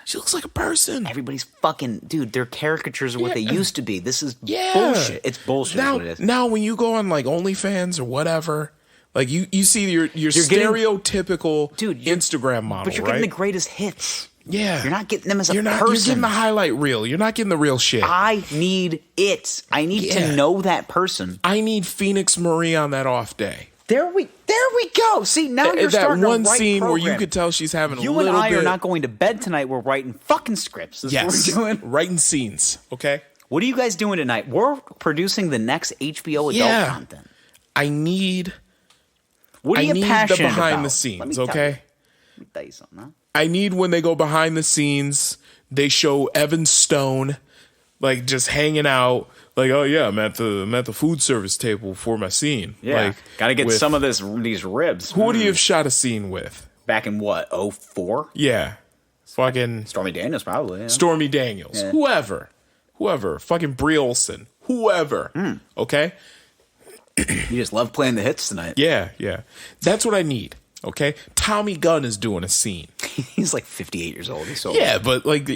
She looks like a person. Everybody's fucking, dude, their caricatures are what they used to be. This is bullshit. It's bullshit. Now, is what it is. Now when you go on like OnlyFans or whatever, like you see your stereotypical Instagram model, but you're getting the greatest hits. Yeah. You're not getting them as a person. You're getting the highlight reel. You're not getting the real shit. I need it. I need to know that person. I need Phoenix Marie on that off day. There we go. See, now you're starting that one to write scene program. where you could tell she's having a You little and I bit. are not going to bed tonight. We're writing fucking scripts. That's what we're doing. Writing scenes. Okay. What are you guys doing tonight? We're producing the next HBO adult content. I need. What are you passionate the behind about? the scenes. Okay. Let me tell you something. Huh? I need when they go behind the scenes. They show Evan Stone, like just hanging out. Like, oh yeah, I'm at the food service table for my scene. Yeah, like, gotta get some of these ribs. Who would you have shot a scene with? Back in what, 04? Yeah, fucking Stormy Daniels, probably. Yeah. Stormy Daniels, whoever, fucking Brie Olson, whoever. Okay, you just love playing the hits tonight. Yeah, that's what I need. Okay, Tommy Gunn is doing a scene. He's like 58 years old. He's so old. But like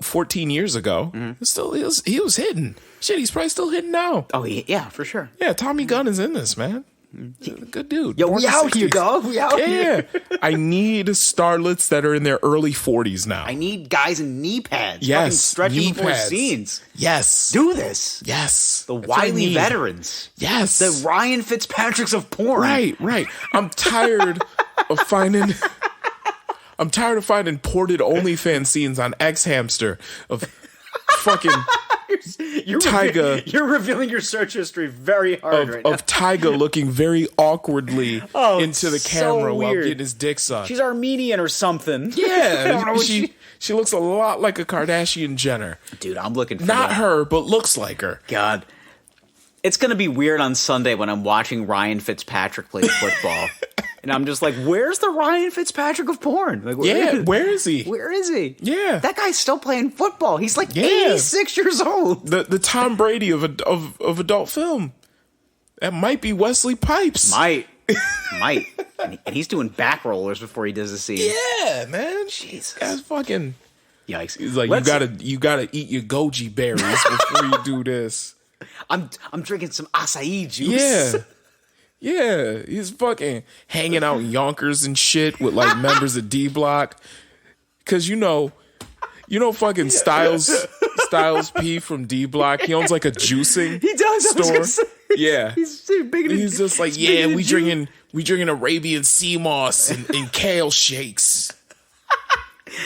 14 years ago, still he was hitting. Shit, he's probably still hitting now. Oh, yeah, for sure. Yeah, Tommy Gunn is in this, man. Good dude. Yo, we out here, dog. We out here. I need starlets that are in their early 40s now. I need guys in knee pads. Yes, stretching before scenes. Yes. Do this. Yes. The wily veterans. Yes. The Ryan Fitzpatricks of porn. Right. I'm tired of finding ported OnlyFans scenes on X Hamster of fucking Tyga. You're revealing your search history very hard right now. Of Tyga looking very awkwardly into the camera while getting his dick sucked. She's Armenian or something. Yeah, she looks a lot like a Kardashian Jenner. Dude, I'm looking for not that. her, but looks like her. God. It's going to be weird on Sunday when I'm watching Ryan Fitzpatrick play football. And I'm just like, where's the Ryan Fitzpatrick of porn? Like, where is he? Where is he? Yeah. That guy's still playing football. He's like 86 years old. The Tom Brady of adult film. That might be Wesley Pipes. Might. And he's doing back rollers before he does the scene. Yeah, man. Jesus. That's fucking... Yikes. He's like, you gotta eat your goji berries before you do this. I'm drinking some acai juice. Yeah, he's fucking hanging out in Yonkers and shit with like members of D Block. Cause you know fucking Styles P from D Block. He owns like a juicing store. Yeah. He's big. He's just like, we drinking Arabian sea moss and kale shakes.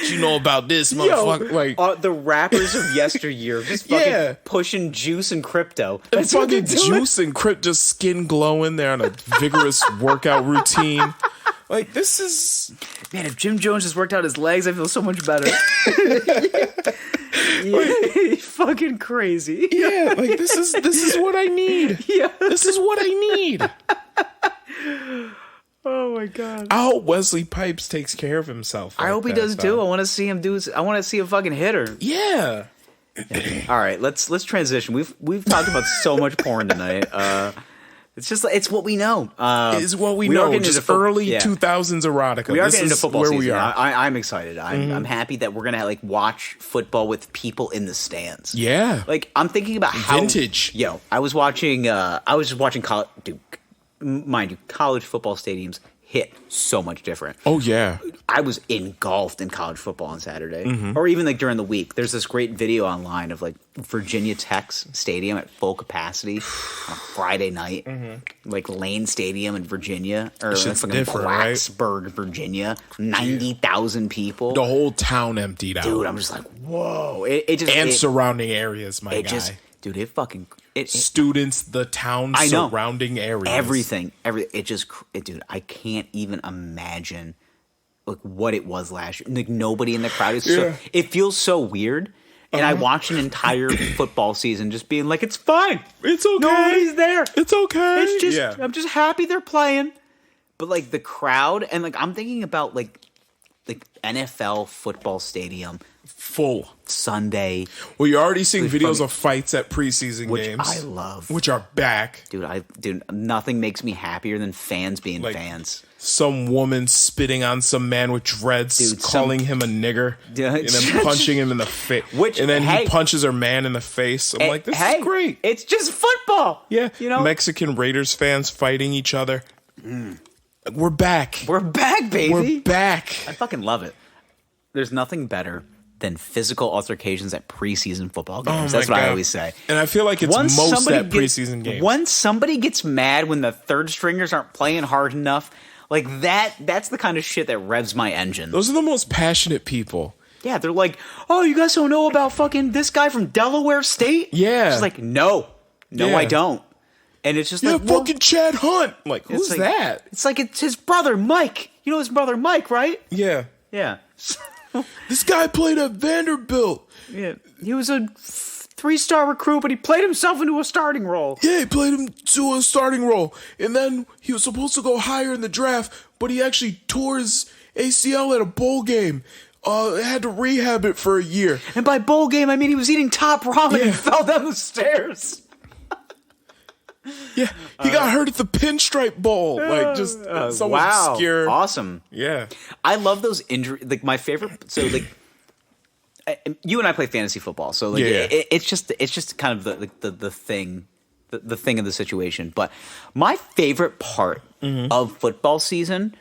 What you know about this, motherfucker? Like the rappers of yesteryear just fucking pushing juice and crypto. And fucking juice and crypto, skin glowing. They're on a vigorous workout routine. Like, this is... Man, if Jim Jones just worked out his legs, I feel so much better. Fucking crazy. Yeah, like, this is what I need. Yeah. This is what I need. Oh, my God. I hope Wesley Pipes takes care of himself. I hope he does, too. I want to see him I want to see a fucking hitter. Yeah. All right, let's transition. We've talked about so much porn tonight. It's just it's what we know. It's what we know. Just early 2000s erotica. We are getting into football season. We are. I'm excited. I'm happy that we're gonna watch football with people in the stands. Yeah. Like I'm thinking about how vintage. I was watching. I was just watching college. Dude, mind you, college football stadiums hit so much different. Oh yeah. I was engulfed in college football on Saturday, or even like during the week. There's this great video online of like Virginia Tech's stadium at full capacity on a Friday night, like Lane Stadium in Virginia, or like in Blacksburg, right? Virginia, 90,000 people. The whole town emptied out. Dude, I'm just like, whoa! Surrounding areas, my guy. Dude, it fucking students, the town surrounding areas, everything. Dude, I can't even imagine like what it was last year. Like nobody in the crowd is it feels so weird. And I watched an entire football season just being like, it's fine. It's okay. Nobody's there. It's okay. It's just I'm just happy they're playing. But like the crowd, and like I'm thinking about like NFL football stadium. Full Sunday. Well, you're already seeing videos of fights at preseason games, which I love, which are back. Dude, nothing makes me happier than fans being fans. Some woman spitting on some man with dreads, calling him a nigger, and then punching him in the face. And then he punches her man in the face. I'm like, this is great. It's just football. Yeah, Mexican Raiders fans fighting each other. We're back. We're back, baby. We're back. I fucking love it. There's nothing better than physical altercations at preseason football games. That's what I always say. And I feel like it's most at preseason games. Once somebody gets mad when the third stringers aren't playing hard enough, like that's the kind of shit that revs my engine. Those are the most passionate people. Yeah, they're like, oh, you guys don't know about fucking this guy from Delaware State? Yeah. She's like, no, I don't. And it's just like, fucking Chad Hunt. I'm like, who's that? It's like, it's his brother, Mike. You know his brother, Mike, right? Yeah. Yeah. This guy played at Vanderbilt. Yeah, he was a 3-star recruit, but he played himself into a starting role. Yeah, he played him to a starting role. And then he was supposed to go higher in the draft, but he actually tore his ACL at a bowl game. Had to rehab it for a year. And by bowl game, I mean he was eating top ramen and fell down the stairs. Yeah, he got hurt at the Pinstripe Bowl. Like, just so obscure. Awesome. Yeah. I love those injuries. Like, my favorite... So, like, you and I play fantasy football. So, like, it's just kind of the thing... The thing of the situation. But my favorite part of football season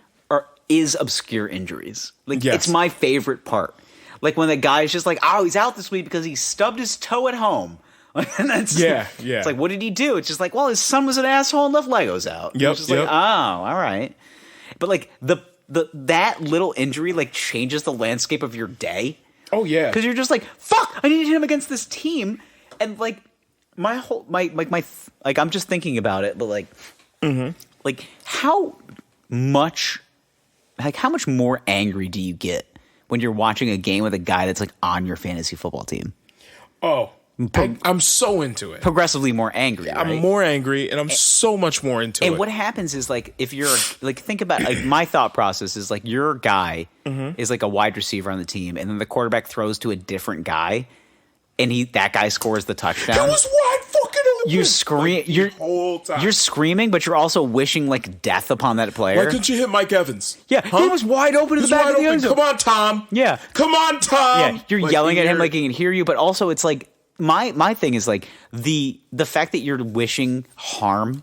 is obscure injuries. Like, it's my favorite part. Like, when the guy's just like, oh, he's out this week because he stubbed his toe at home. And that's It's like, what did he do? It's just like, well, his son was an asshole and left Legos out. Yep. It's just like, oh, all right. But like that little injury like changes the landscape of your day. Oh yeah, because you're just like, fuck, I need to hit him against this team, and like my whole my I'm just thinking about it, but like, like how much more angry do you get when you're watching a game with a guy that's like on your fantasy football team? Oh. I'm so into it. Progressively more angry. Right? I'm more angry, and I'm so much more into it. And what happens is, like, if you're like, think about like my thought process is like your guy is like a wide receiver on the team, and then the quarterback throws to a different guy, and that guy scores the touchdown. That was wide fucking open. You scream you're screaming, but you're also wishing like death upon that player. Why couldn't you hit Mike Evans? Yeah, he was wide open in the back of the end zone. Come on, Tom. Yeah, come on, Tom. Yeah, you're yelling at him like he can hear you, but also it's like. My thing is like the fact that you're wishing harm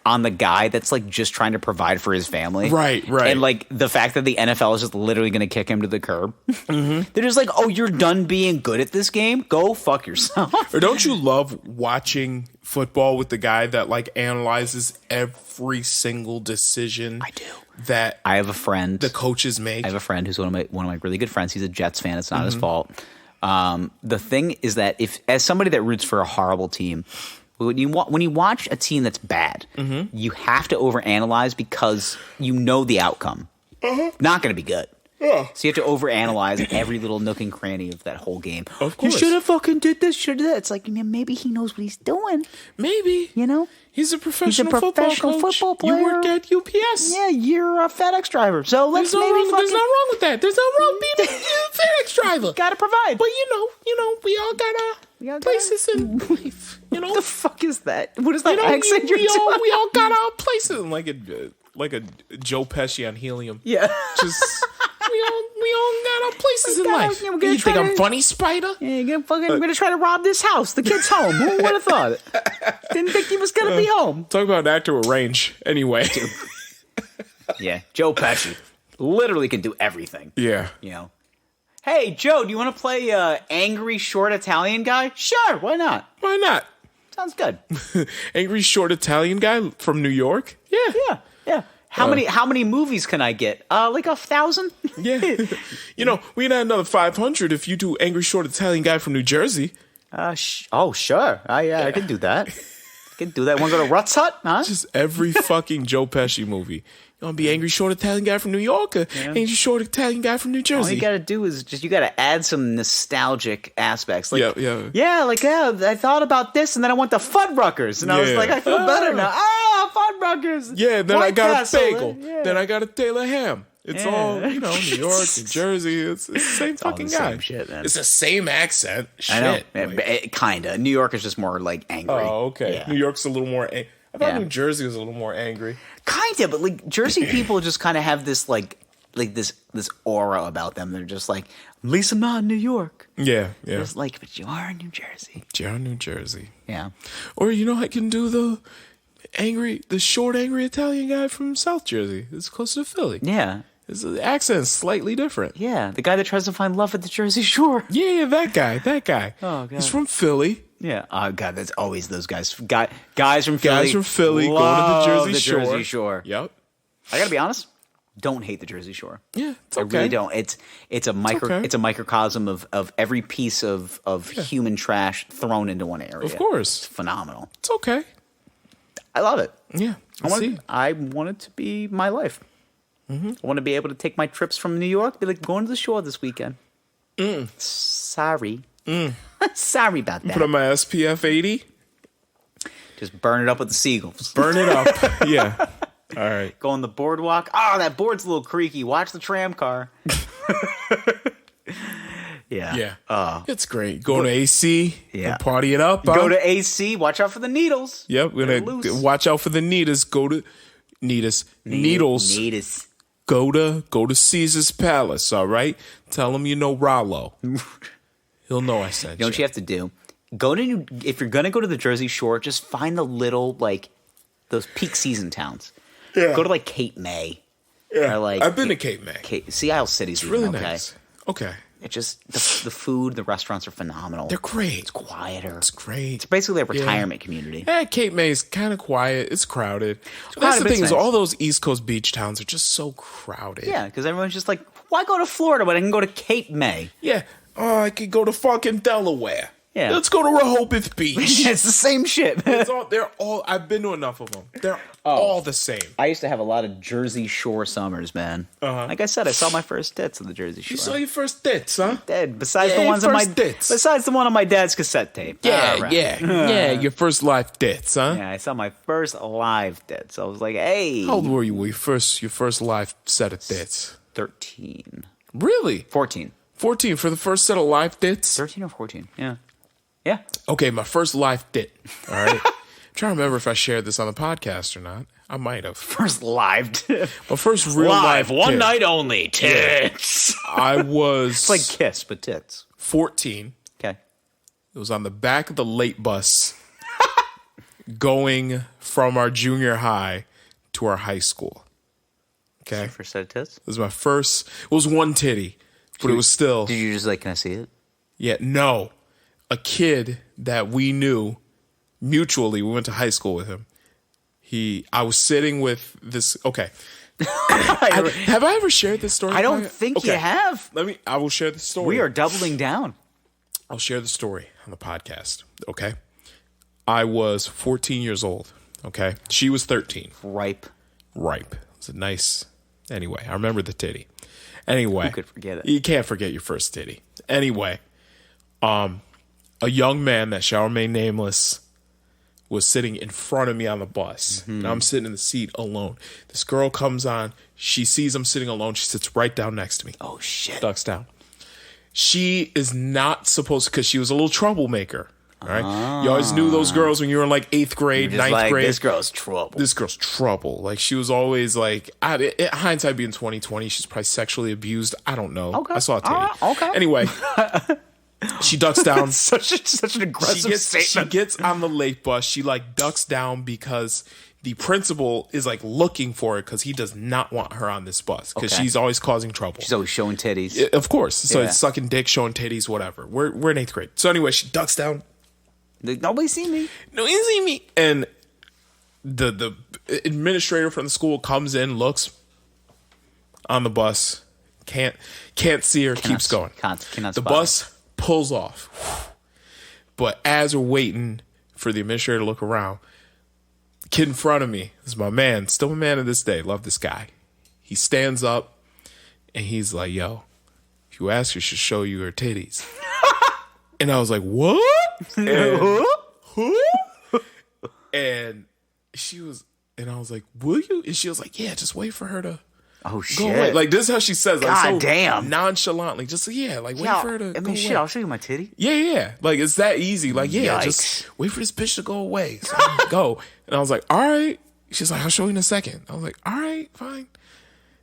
on the guy that's like just trying to provide for his family. Right. And like the fact that the NFL is just literally going to kick him to the curb. They're just like, oh, you're done being good at this game? Go fuck yourself. Or don't you love watching football with the guy that like analyzes every single decision? I do. That I have a friend. The coaches make. I have a friend who's one of my really good friends. He's a Jets fan. It's not his fault. The thing is that as somebody that roots for a horrible team, when you watch a team that's bad, you have to overanalyze because you know the outcome. Not going to be good. Yeah. So you have to overanalyze every little nook and cranny of that whole game. Of course. You should have fucking did this, should have that. It's like, maybe he knows what he's doing. Maybe. You know? He's a professional professional football football player. You work player. at UPS. Yeah, you're a FedEx driver. So let's There's maybe nothing wrong with that. There's nothing wrong being a FedEx driver. Gotta provide. But you know, we all got our places in life. You know, What the fuck is that? What is that you know, accent you're doing? we all got our places, like a Joe Pesci on Helium. Yeah. Just we all got our places in life. Yeah, we're gonna You think try I'm to- funny, Spider? Yeah, we're gonna try to rob this house. The kid's home. Who would have thought? Didn't think he was gonna be home. Talk about an actor with range. Anyway. Yeah, Joe Pesci literally can do everything. Yeah. You know. Hey, Joe, do you want to play angry short Italian guy? Sure, why not? Why not? Sounds good. Angry short Italian guy from New York? Yeah. Yeah. How many movies can I get? Like 1,000? Yeah. You know, we can add another 500 if you do angry short Italian guy from New Jersey. Sure. I can do that. Want to go to Rutt's Hut? Huh? Just every fucking Joe Pesci movie. You want to be angry short Italian guy from New York or angry short Italian guy from New All Jersey? you got to do is you got to add some nostalgic aspects. Like, Yeah. I thought about this, and then I went to Fuddruckers, and I was Yeah. like, I feel better now. Fuddruckers. Yeah, then White I got Castle, a bagel. yeah. Then I got a Taylor ham. It's all, New York, New Jersey. It's the same all fucking the guy. same shit, man. It's the same accent. Shit. I know. Like- Kinda. New York is just more like angry. oh, okay. Yeah. New York's a little more. I thought Yeah. New Jersey was a little more angry. Kinda, but like Jersey people just kind of have this like this aura about them. They're just like, at least I'm not in New York. Yeah. Just like, but you are in New Jersey. Yeah, New Jersey. Yeah. Or I can do the short angry Italian guy from South Jersey. It's close to Philly. Yeah. The accent's slightly different. Yeah. The guy that tries to find love at the Jersey Shore. Yeah, that guy. Oh, God. He's from Philly. Yeah. Oh God, that's always those guys. Guys from Philly. Guys from Philly going to the love Jersey Shore. Jersey Shore. Yep. I gotta be honest. Don't hate the Jersey Shore. Yeah, it's I okay. really don't. It's a okay. It's a microcosm of every piece of human trash thrown into one area. Of course. It's phenomenal. It's okay. I love it. Yeah. I want it to be my life. I want to be able to take my trips from New York. Be like, going to the shore this weekend. Sorry. Sorry about that. Put on my SPF 80. Just burn it up with the seagulls. Burn it up. Yeah. All right. Go on the boardwalk. Oh, that board's a little creaky. Watch the tram car. Yeah. It's great. Go to AC. Yeah. And party it up. Go to AC. Watch out for the needles. Yep. We're They're going loose. to watch out for the needles. Go to Needles. Needles. Go to Caesar's Palace. All right. Tell him you know Rollo. He'll know I said You know what you have to do? If you're gonna go to the Jersey Shore, just find the little those peak season towns. Yeah. Go to Cape May. Yeah. Or, I've been to Cape May. Sea Isle City's It's really okay. nice. Okay. It just the food, the restaurants are phenomenal. They're great. It's quieter. It's great. It's basically a retirement community. Cape May is kind of quiet. It's crowded. That's crowded, the but thing it's is, nice. all those East Coast beach towns are just so crowded. Yeah, because everyone's just like, why go to Florida when I can go to Cape May? Yeah. Oh, I could go to fucking Delaware. Yeah. Let's go to Rehoboth Beach. It's the same shit. They're all. I've been to enough of them. They're all the same. I used to have a lot of Jersey Shore summers, man. Like I said, I saw my first tits on the Jersey Shore. You saw your first tits, huh? Dead. Besides Yeah, the ones on my first tits. besides the one on my dad's cassette tape. Yeah, All right. yeah. Your first live tits, huh? Yeah, I saw my first live tits. I was like, hey. How old were you? Your first live set of tits? 13. Really? 14. 14 for the first set of live tits? 13 or 14. Yeah. Yeah. Okay, my first live tit. All right. I'm trying to remember if I shared this on the podcast or not. I might have. First live. My first real live one tit. night only. Tits. I was It's like Kiss, but tits. 14. Okay. It was on the back of the late bus going from our junior high to our high school. Okay. First set of tits? It was my first. It was one titty, but it was still. Did you just like, can I see it? Yeah, no. A kid that we knew mutually, we went to high school with him. I was sitting with this. Okay. Have I ever shared this story? I don't think you have. I will share the story. We are doubling down. I'll share the story on the podcast. Okay. I was 14 years old. Okay. She was 13. Ripe. It's a nice. Anyway, I remember the titty. Anyway. Who could forget it? You can't forget your first titty. Anyway. A young man that shall remain nameless was sitting in front of me on the bus. And I'm sitting in the seat alone. This girl comes on. She sees I'm sitting alone. She sits right down next to me. Oh, shit. Ducks down. She is not supposed to, because she was a little troublemaker. All right. You always knew those girls when you were in like 8th grade, 9th grade. This girl's trouble. This girl's trouble. Like, she was always like, hindsight being 2020, she's probably sexually abused. I don't know. Okay. I saw a titty. Okay. Anyway, she ducks down. such an aggressive statement. She gets on the late bus. She like ducks down because the principal is like looking for her because he does not want her on this bus because she's always causing trouble. She's always showing titties. Yeah, of course. So it's sucking dick, showing titties, whatever. We're in 8th grade. So anyway, she ducks down. Nobody see me. Nobody see me. And the administrator from the school comes in, looks on the bus, can't see her, keeps going. The bus pulls off. But as we're waiting for the administrator to look around, the kid in front of me is my man, still my man to this day. Love this guy. He stands up and he's like, yo, if you ask her, she'll show you her titties. And I was like, what? And, who? And she was, and I was like, will you? And she was like, yeah, just wait for her to go away. Shit. Like, this is how she says, like, God so damn. nonchalantly, just wait for her to go away. Shit, I'll show you my titty. Yeah. Like, it's that easy. Like, yeah, just wait for this bitch to go away. So I'm gonna go. And I was like, all right. She's like, I'll show you in a second. I was like, all right, fine.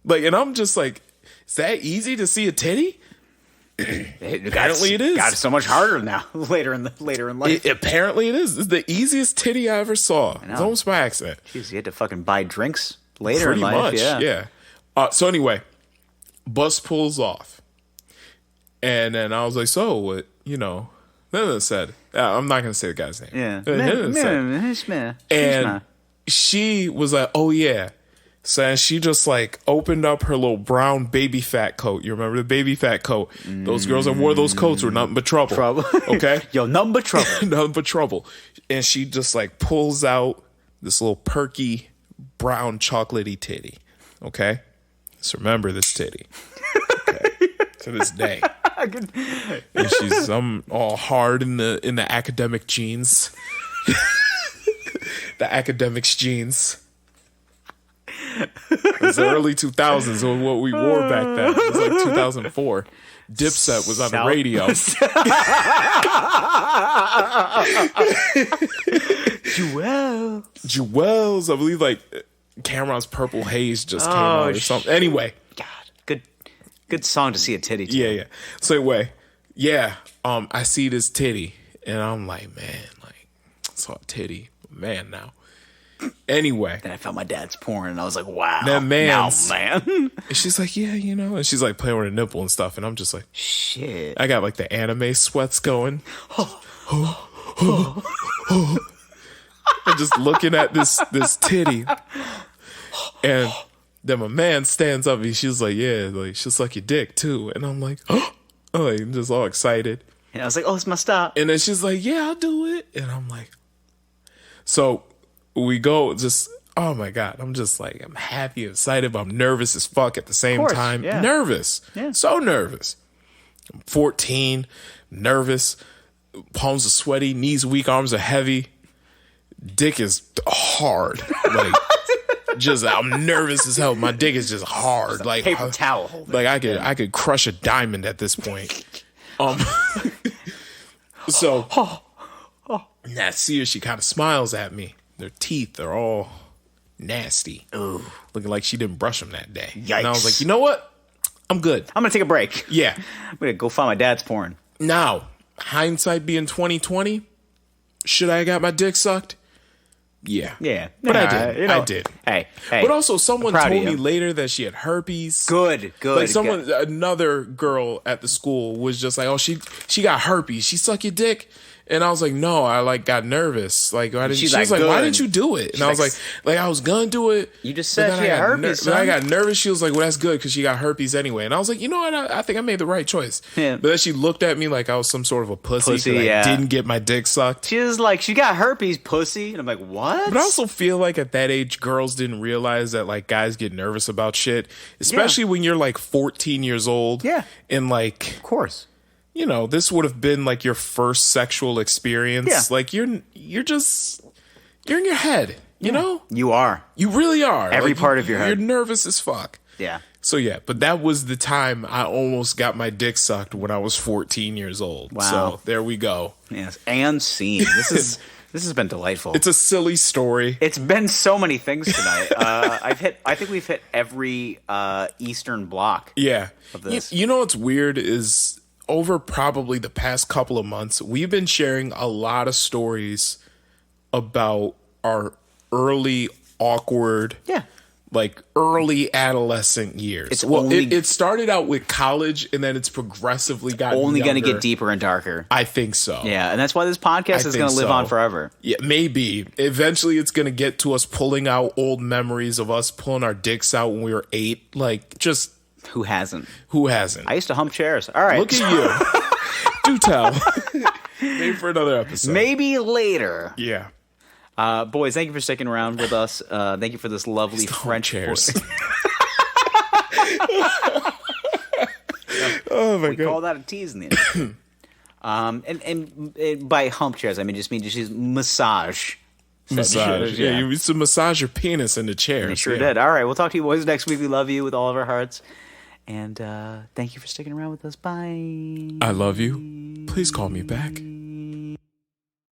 Like, and I'm just like, is that easy to see a titty? Apparently it is. Got so much harder now. later in life. Apparently it is. It's the easiest titty I ever saw. It's almost by accident. Jeez, you had to fucking buy drinks later Pretty in life. Much, yeah. So anyway, bus pulls off, and then I was like, so what? Then it said, I'm not gonna say the guy's name. Yeah. And she was like, oh yeah. So she just like opened up her little brown baby fat coat. You remember the baby fat coat? Those girls that wore those coats were nothing but trouble. Okay? Yo, nothing but trouble. Nothing but trouble. And she just like pulls out this little perky brown chocolatey titty. Okay? Just remember this titty. Okay? To this day. And she's all hard in the academic jeans. The academics jeans. It was the early 2000s, or what we wore back then. It was like 2004. Dipset was on the radio. Jewels. I believe like Cameron's Purple Haze just came out or something. Anyway. God, good song to see a titty to. Yeah. So anyway, I see this titty and I'm like, man, like, I saw a titty. Man, now. Anyway. Then I found my dad's porn and I was like, wow. That man. And she's like, yeah, and she's like playing with her nipple and stuff. And I'm just like, shit. I got like the anime sweats going. And just looking at this titty. And then my man stands up and she's like, yeah, like she'll suck your dick too. And I'm like, I'm just all excited. And I was like, oh, it's my stop. And then she's like, yeah, I'll do it. And I'm like, so we go just, oh my God. I'm just like, I'm happy, excited, but I'm nervous as fuck at the same time. Yeah. Nervous. Yeah. So nervous. I'm 14, nervous. Palms are sweaty, knees weak, arms are heavy. Dick is hard. Like, just, I'm nervous as hell. My dick is just hard. Just like paper towel. Like I could crush a diamond at this point. So, and I see her, she kind of smiles at me. Their teeth are all nasty. Ooh. Looking like she didn't brush them that day. Yikes. And I was like, you know what? I'm good. I'm going to take a break. Yeah. I'm going to go find my dad's porn. Now, hindsight being 2020, should I have got my dick sucked? Yeah. Yeah. But Nah, I did. you know, I did. Hey. But also, someone proud of told me you. later that she had herpes. Good. Like another girl at the school was just like, "Oh, she got herpes. She suck your dick." And I was like, "No, I like got nervous. Like, why didn't she was like, "Why didn't you do it?" And I was like, I was gonna do it. You just said she had herpes. Then I got nervous. She was like, "Well, that's good because she got herpes anyway." And I was like, "You know what? I think I made the right choice." Yeah. But then she looked at me like I was some sort of a pussy. 'Cause I didn't get my dick sucked. She was like, she got herpes, pussy. And I'm like, what? But I also feel like at that age, girls didn't realize that like guys get nervous about shit, especially when you're like 14 years old. Yeah. And like, Of course. you know, this would have been like your first sexual experience. Yeah. Like you're in your head, you know? You are. You really are. Every Like, part of your head. You're nervous as fuck. Yeah. So yeah, but that was the time I almost got my dick sucked when I was 14 years old. Wow. So there we go. Yes. And scene. This has been delightful. It's a silly story. It's been so many things tonight. I think we've hit every Eastern block. Yeah. Of this. You know what's weird is over probably the past couple of months, we've been sharing a lot of stories about our early awkward, like early adolescent years. It started out with college and then it's progressively gotten Only going to younger. get deeper and darker. I think so. Yeah, and that's why this podcast is going to live on forever. Yeah, maybe. Eventually it's going to get to us pulling out old memories of us pulling our dicks out when we were 8. Like, just... Who hasn't? I used to hump chairs. All right. Look at you. Do tell. Maybe for another episode. Maybe later. Yeah. Boys, thank you for sticking around with us. Thank you for this lovely French chairs. Oh my god. We call that a tease in the end. And by hump chairs, I mean just massage. Massage. Yeah, you used to massage your penis in the chair. We sure did. All right, we'll talk to you boys next week. We love you with all of our hearts. And thank you for sticking around with us. Bye. I love you. Please call me back.